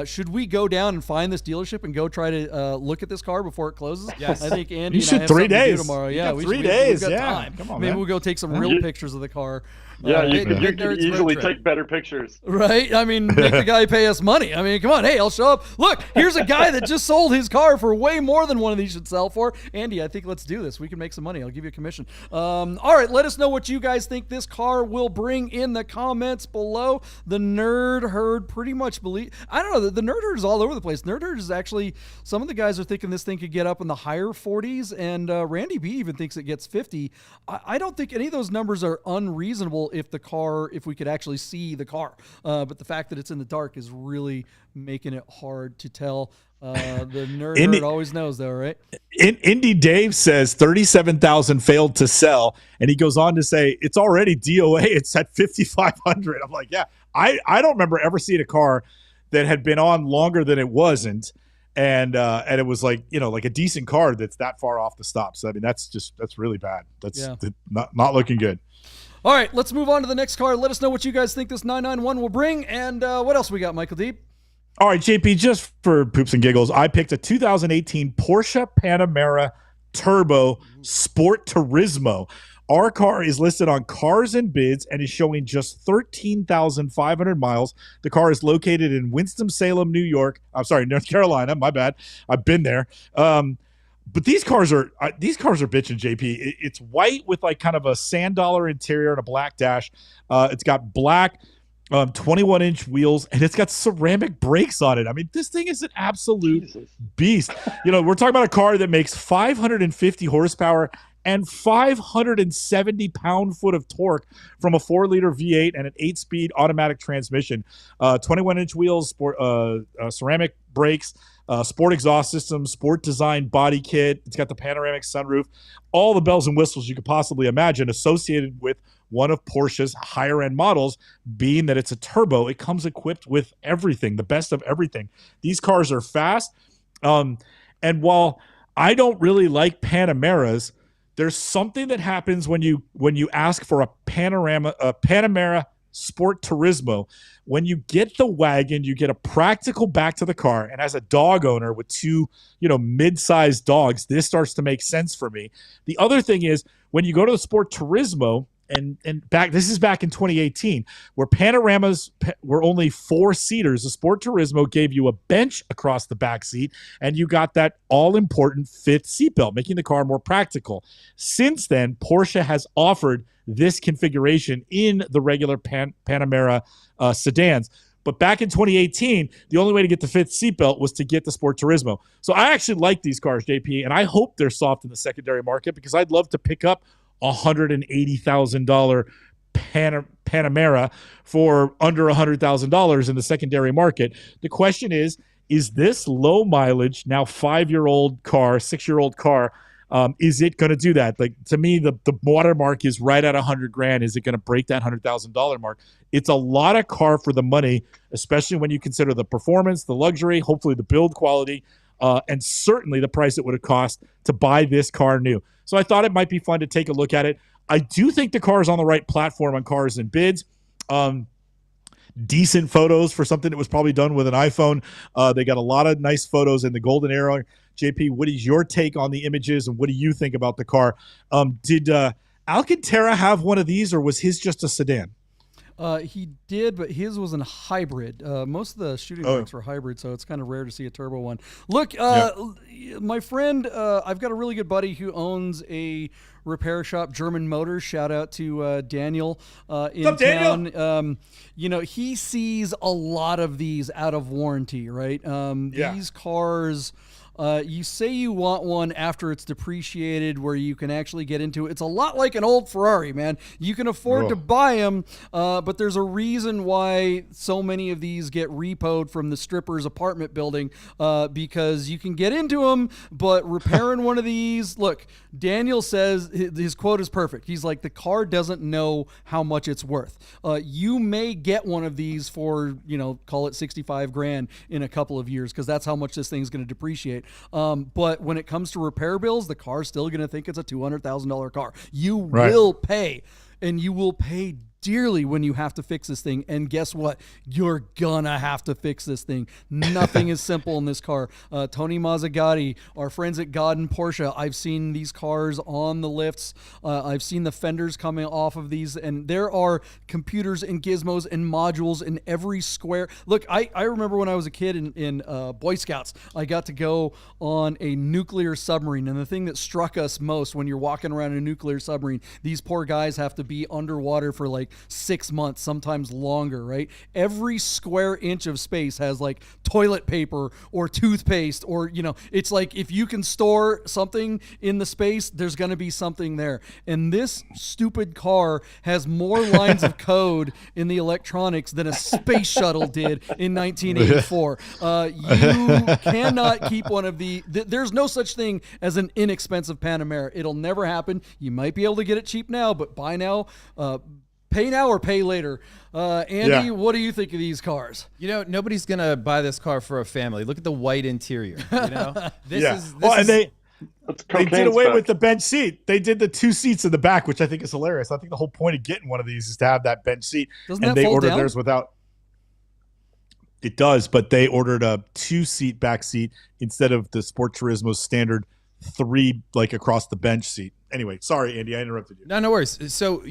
Should we go down and find this dealership and go try to look at this car before it closes? Yes. I think Andy You and I should have 3 something to do days. tomorrow. You Yeah, got we 3 should, days. We've got Yeah. time. Come on, Maybe man. we'll go take some real pictures of the car. Yeah, you Nerds could road easily trip. take better pictures. Right? I mean, make the guy pay us money. I mean, come on. Hey, I'll show up. Look, here's a guy that just sold his car for way more than one of these should sell for. Andy, I think let's do this. We can make some money. I'll give you a commission. All right, let us know what you guys think this car will bring in the comments below. The Nerd Herd pretty much I don't know. The Nerd Herd is all over the place. Nerd Herd is actually, some of the guys are thinking this thing could get up in the higher 40s, and Randy B even thinks it gets 50. I don't think any of those numbers are unreasonable if we could actually see the car. But the fact that it's in the dark is really making it hard to tell. The nerd always knows, though, right? Indy Dave says 37,000 failed to sell, and he goes on to say it's already DOA. It's at 5,500. I'm like, yeah, I don't remember ever seeing a car that had been on longer than it wasn't, and it was like, you know, like a decent car that's that far off the stop. So I mean, that's really bad. That's not looking good. All right, let's move on to the next car. Let us know what you guys think this 991 will bring, and what else we got, Michael Deep? All right, JP, just for poops and giggles, I picked a 2018 Porsche Panamera Turbo Sport Turismo. Our car is listed on Cars and Bids and is showing just 13,500 miles. The car is located in Winston-Salem, North Carolina. My bad. I've been there. But these cars are bitching, JP. It's white with like kind of a sand dollar interior and a black dash. It's got black 21-inch wheels, and it's got ceramic brakes on it. I mean, this thing is an absolute beast. You know, we're talking about a car that makes 550 horsepower and 570 pound-foot of torque from a 4-liter V8 and an 8-speed automatic transmission. 21-inch wheels, ceramic brakes, sport exhaust system, sport design body kit. It's got the panoramic sunroof, all the bells and whistles you could possibly imagine associated with one of Porsche's higher-end models, being that it's a turbo. It comes equipped with everything, the best of everything. These cars are fast, and while I don't really like Panameras, there's something that happens when you ask for a Panamera Sport Turismo. When you get the wagon, you get a practical back to the car, and as a dog owner with two, mid-sized dogs, this starts to make sense for me. The other thing is when you go to the Sport Turismo, this is back in 2018, where Panoramas were only 4-seaters. The Sport Turismo gave you a bench across the back seat, and you got that all-important 5th seatbelt, making the car more practical. Since then, Porsche has offered this configuration in the regular Panamera sedans. But back in 2018, the only way to get the 5th seatbelt was to get the Sport Turismo. So I actually like these cars, JP, and I hope they're soft in the secondary market, because I'd love to pick up a $180,000 Panamera for under $100,000 in the secondary market. The question is this low mileage, now 5-year-old car, 6-year-old car, is it going to do that? Like, to me, the watermark is right at $100,000. Is it going to break that $100,000 mark? It's a lot of car for the money, especially when you consider the performance, the luxury, hopefully the build quality, and certainly the price it would have cost to buy this car new. So I thought it might be fun to take a look at it. I do think the car is on the right platform on Cars and Bids. Decent photos for something that was probably done with an iPhone. They got a lot of nice photos in the golden era. JP, what is your take on the images, and what do you think about the car? Did Alcantara have one of these, or was his just a sedan? He did, but his was a hybrid. Most of the shooting bikes were hybrid, so it's kind of rare to see a turbo one. Look, my friend, I've got a really good buddy who owns a repair shop, German Motors. Shout out to Daniel in What's up, town. Daniel? He sees a lot of these out of warranty, right? These cars. You say you want one after it's depreciated where you can actually get into it. It's a lot like an old Ferrari, man. You can afford to buy them, but there's a reason why so many of these get repoed from the stripper's apartment building, because you can get into them, but repairing one of these, look, Daniel says, his quote is perfect. He's like, the car doesn't know how much it's worth. You may get one of these for, call it $65,000 in a couple of years, because that's how much this thing's going to depreciate. But when it comes to repair bills, the car's still going to think it's a $200,000 car. You will pay, and you will pay dearly when you have to fix this thing. And guess what? You're gonna have to fix this thing. Nothing is simple in this car. Tony Mazzagatti, our friends at Gaudin Porsche, I've seen these cars on the lifts. I've seen the fenders coming off of these, and there are computers and gizmos and modules in every square. Look, I remember when I was a kid in Boy Scouts, I got to go on a nuclear submarine, and the thing that struck us most when you're walking around a nuclear submarine, these poor guys have to be underwater for like 6 months, sometimes longer, right? Every square inch of space has like toilet paper or toothpaste, or, it's like if you can store something in the space, there's going to be something there. And this stupid car has more lines of code in the electronics than a space shuttle did in 1984. You cannot keep one of there's no such thing as an inexpensive Panamera. It'll never happen. You might be able to get it cheap now, but buy now, pay now or pay later. Andy, what do you think of these cars? Nobody's going to buy this car for a family. Look at the white interior. This they did away with the bench seat. They did the 2 seats in the back, which I think is hilarious. I think the whole point of getting one of these is to have that bench seat. Doesn't and that they fold ordered down? theirs without. It does, but they ordered a 2-seat back seat instead of the Sport Turismo's standard 3, like across the bench seat. Anyway, sorry, Andy, I interrupted you. No worries. So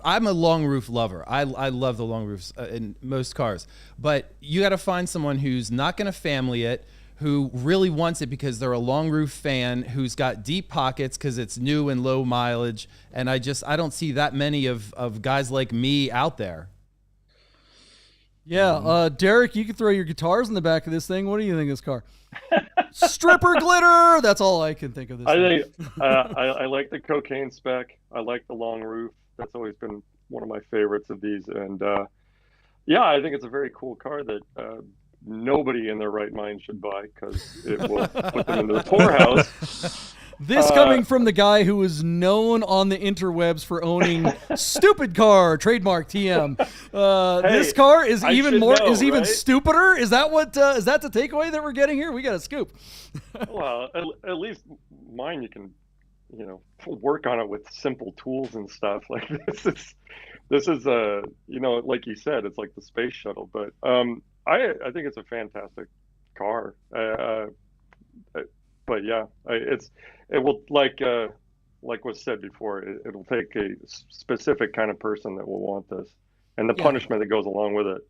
I'm a long roof lover. I love the long roofs in most cars, but you got to find someone who's not going to family it, who really wants it because they're a long roof fan, who's got deep pockets because it's new and low mileage. And I don't see that many of guys like me out there. Yeah, Derek, you can throw your guitars in the back of this thing. What do you think of this car? Stripper glitter. That's all I can think of this. I like the cocaine spec. I like the long roof. That's always been one of my favorites of these. And I think it's a very cool car that nobody in their right mind should buy, because it will put them into the poorhouse. This coming from the guy who is known on the interwebs for owning stupid car, trademark TM. This car is even stupider. Is that the takeaway that we're getting here? We got a scoop. Well, at least mine, you can, work on it with simple tools and stuff. Like this is like you said, it's like the space shuttle. But I think it's a fantastic car. But yeah, it will, like like was said before, it'll take a specific kind of person that will want this, and the punishment that goes along with it.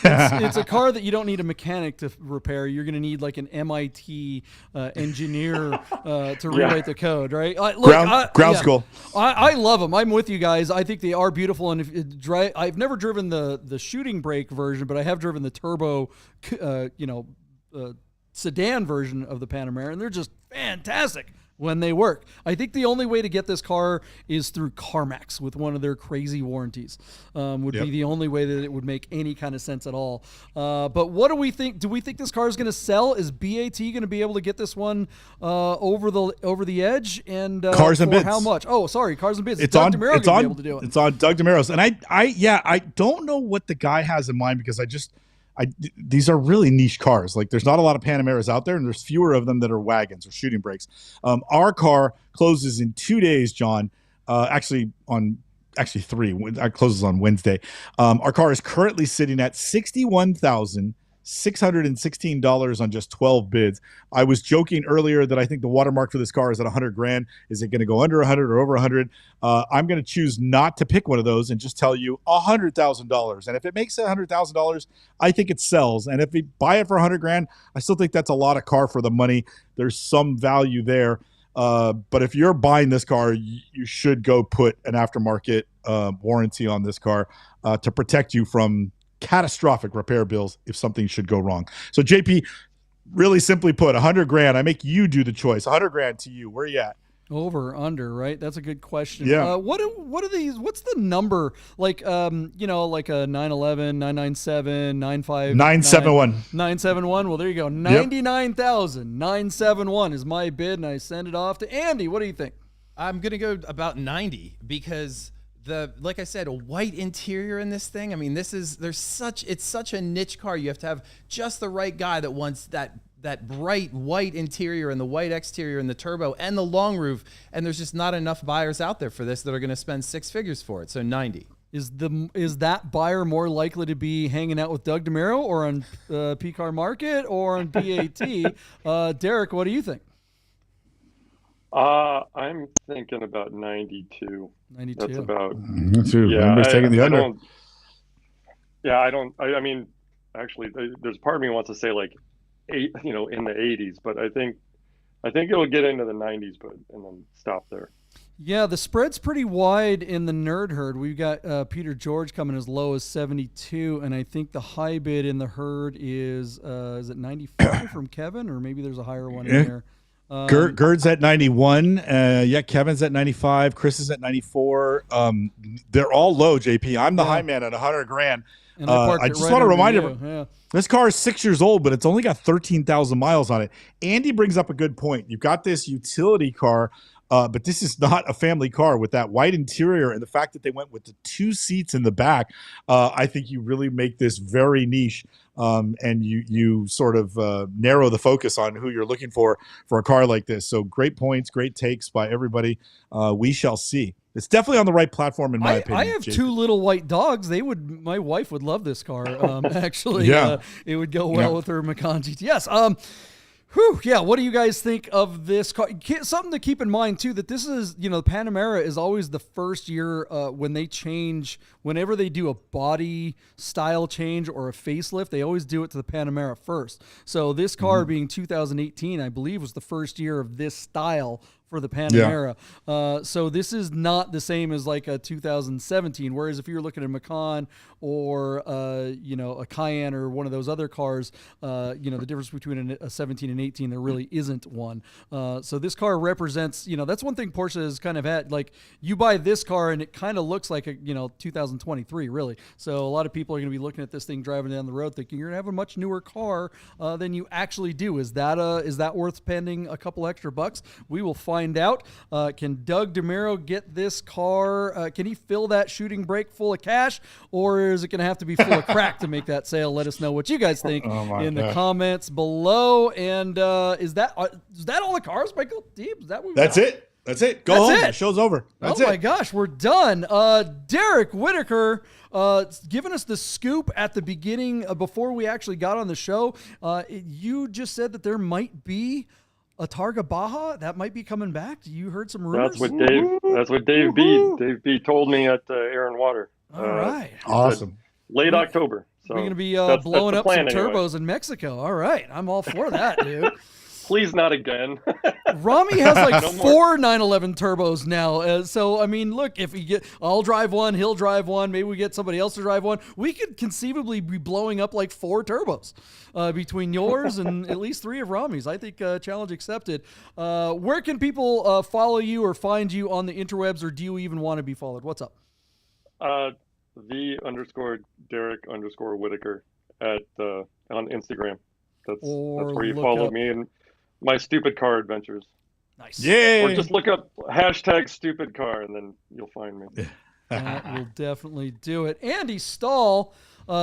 It's a car that you don't need a mechanic to repair. You're going to need like an MIT engineer to rewrite the code, right? Ground school. I love them. I'm with you guys. I think they are beautiful. And I've never driven the shooting brake version, but I have driven the turbo, sedan version of the Panamera, and they're just fantastic when they work. I think the only way to get this car is through CarMax with one of their crazy warranties. Would be the only way that it would make any kind of sense at all. But what do we think? Do we think this car is going to sell? Is BAT going to be able to get this one over the edge? And Cars and Bids. How much? Oh, sorry, Cars and Bids. It's Doug on. DeMuro It's gonna on. be able to do it. It's on Doug DeMuro's, and I don't know what the guy has in mind because these are really niche cars. Like there's not a lot of Panameras out there, and there's fewer of them that are wagons or shooting brakes. Our car closes in 2 days, John. Actually 3. It closes on Wednesday. Our car is currently sitting at $61,616 on just 12 bids. I was joking earlier that I think the watermark for this car is at $100,000. Is it going to go under 100 or over 100? I'm going to choose not to pick one of those and just tell you $100,000. And if it makes it $100,000, I think it sells. And if we buy it for $100,000, I still think that's a lot of car for the money. There's some value there. But if you're buying this car, you should go put an aftermarket warranty on this car to protect you from catastrophic repair bills if something should go wrong. So JP, really simply put, $100,000. I make you do the choice. $100,000 to you. Where are you at? Over, under, right? That's a good question. Yeah. What are these? What's the number? Like, like a 911, 997, 95, 971. 971. Well, there you go. 99,971 is my bid, and I send it off to Andy. What do you think? I'm gonna go about 90 because like I said, a white interior in this thing. I mean, it's such a niche car. You have to have just the right guy that wants that bright white interior and the white exterior and the turbo and the long roof. And there's just not enough buyers out there for this that are going to spend 6 figures for it. So 90. Is that buyer more likely to be hanging out with Doug DeMuro or on PCAR Market or on BAT? Derek, what do you think? I'm thinking about 92. 92. That's about. Everybody's taking the under. I mean, actually, there's part of me wants to say like in the 80s, but I think it'll get into the 90s, and then stop there. Yeah, the spread's pretty wide in the nerd herd. We've got Peter George coming as low as 72, and I think the high bid in the herd is it 95 from Kevin, or maybe there's a higher one in there. Gerd's at 91. Kevin's at 95. Chris is at 94. They're all low, JP. I'm the high man at $100,000. And I just want to remind everyone, this car is 6 years old, but it's only got 13,000 miles on it. Andy brings up a good point. You've got this utility car, but this is not a family car with that white interior and the fact that they went with the 2 seats in the back. I think you really make this very niche. And you sort of narrow the focus on who you're looking for a car like this. So great points, great takes by everybody. We shall see. It's definitely on the right platform in my opinion. I have JP. 2 little white dogs. My wife would love this car. Actually, it would go well with her Macan GTS. What do you guys think of this car? Something to keep in mind too, that this is, Panamera is always the first year when they change, whenever they do a body style change or a facelift, they always do it to the Panamera first. So this car being 2018, I believe, was the first year of this style for the Panamera. So this is not the same as like a 2017. Whereas if you're looking at a Macan or, a Cayenne or one of those other cars, the difference between a 17 and 18, there really isn't one. So this car represents, that's one thing Porsche has kind of had. Like you buy this car and it kind of looks like a, 2023 really. So a lot of people are going to be looking at this thing driving down the road thinking you're going to have a much newer car than you actually do. Is that worth spending a couple extra bucks? We will find out. Can Doug DeMuro get this car? Can he fill that shooting brake full of cash, or is it going to have to be full of crack to make that sale? Let us know what you guys think in the comments below. And is that all the cars, Michael? Deep? Is that what That's it. That's it. Go home. The show's over. That's it. Oh my gosh, we're done. Derek Whitacre giving us the scoop at the beginning before we actually got on the show. You just said that there might be a Targa Baja that might be coming back. You heard some rumors? That's what Dave B told me at Air and Water. All right. Awesome. Late October. So we're going to be that's blowing the up some plan anyway. turbos in Mexico. All right. I'm all for that, dude. Please not again. Rami has like four 911 turbos now. So, I mean, look, if I'll drive one, he'll drive one, maybe we get somebody else to drive one. We could conceivably be blowing up like 4 turbos between yours and at least 3 of Rami's. I think challenge accepted. Where can people follow you or find you on the interwebs, or do you even want to be followed? What's up? _Derek_Whitacre on Instagram. That's where you look follow up me and my stupid car adventures. Nice. Yay! Or just look up #stupidcar and then you'll find me. That will definitely do it. Andy Stahl,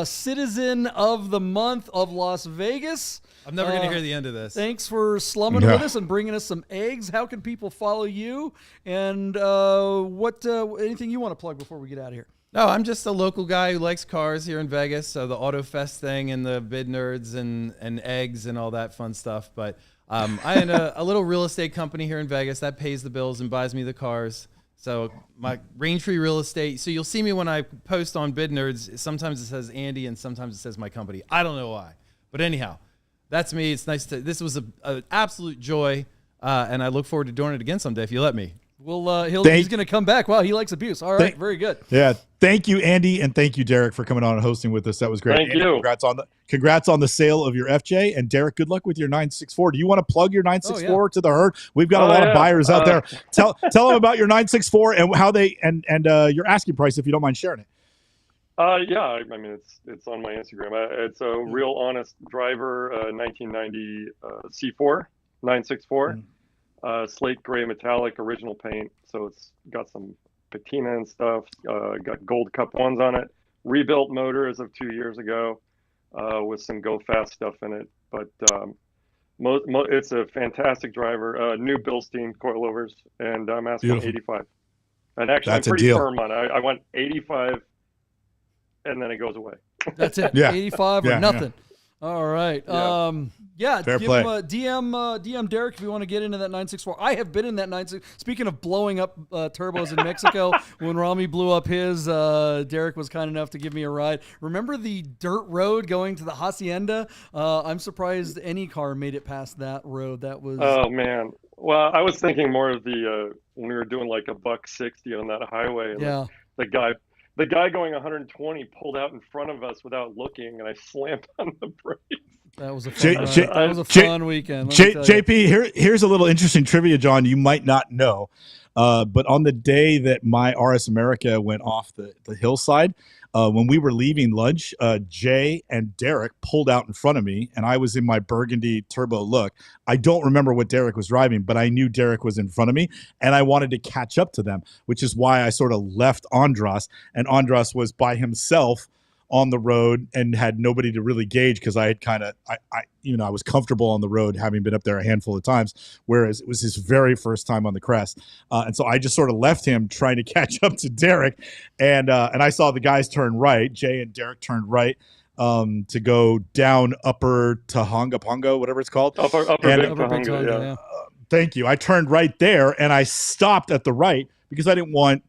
Citizen of the Month of Las Vegas. I'm never going to hear the end of this. Thanks for slumming with us and bringing us some eggs. How can people follow you? And anything you want to plug before we get out of here? No, I'm just a local guy who likes cars here in Vegas. So the Auto Fest thing and the bid nerds and eggs and all that fun stuff. But I own a little real estate company here in Vegas that pays the bills and buys me the cars. So my Raintree Real Estate. So you'll see me when I post on Bid Nerds. Sometimes it says Andy and sometimes it says my company. I don't know why. But anyhow, that's me. It's nice this was an absolute joy. And I look forward to doing it again someday if you let me. Well, he's going to come back. Wow, he likes abuse. All right, very good. Yeah, thank you, Andy, and thank you, Derek, for coming on and hosting with us. That was great. Thank Andy, you. Congrats on the sale of your FJ, and Derek, good luck with your 964. Do you want to plug your 964 to the herd? We've got a lot of buyers out there. Tell them about your 964 and how they and your asking price if you don't mind sharing it. Yeah, I mean it's on my Instagram. It's a real honest driver, 1990 C4 964. Slate gray metallic original paint, so it's got some patina and stuff. Got gold cup ones on it. Rebuilt motor as of 2 years ago, with some go fast stuff in it. But it's a fantastic driver. New Bilstein coilovers, and I'm asking 85. And actually, That's I'm pretty a deal. firm on it. I want 85, and then it goes away. That's it. Yeah. 85 or Yeah, nothing. All right. Yeah. Fair Give play. him a DM Derek if you want to get into that 964. I have been in that 964. Speaking of blowing up turbos in Mexico, when Rami blew up his, Derek was kind enough to give me a ride. Remember the dirt road going to the Hacienda? I'm surprised any car made it past that road. That was. Oh man. Well, I was thinking more of the when we were doing like $160 on that highway. And Yeah. The guy going 120 pulled out in front of us without looking, and I slammed on the brakes. That was a fun weekend. JP, here's a little interesting trivia, John. You might not know, but on the day that my RS America went off the hillside, when we were leaving lunch, Jay and Derek pulled out in front of me, and I was in my burgundy turbo look. I don't remember what Derek was driving, but I knew Derek was in front of me, and I wanted to catch up to them, which is why I sort of left Andras, and Andras was by himself on the road and had nobody to really gauge because I had I was comfortable on the road having been up there a handful of times, whereas it was his very first time on the crest. And so I just sort of left him trying to catch up to Derek. And I saw the guys turn right. Jay and Derek turned right to go down Upper Pongo, whatever it's called. Upper Big Tahunga, yeah. Thank you. I turned right there and I stopped at the right because I didn't want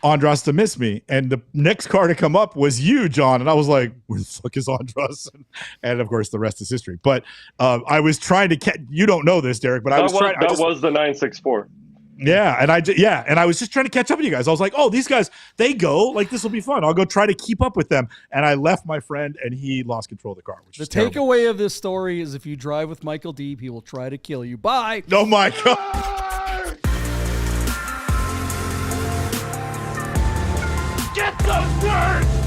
Andras to miss me, and the next car to come up was you, John, and I was like, where the fuck is Andras? And of course the rest is history. But I was trying to you don't know this, Derek, but that was the 964. Yeah, and I was just trying to catch up with you guys. I was like, oh, these guys, they go, like, this will be fun. I'll go try to keep up with them. And I left my friend, and he lost control of the car, which is terrible. Takeaway of this story is if you drive with Michael Deeb, he will try to kill you. Bye. Oh my God. Get the word!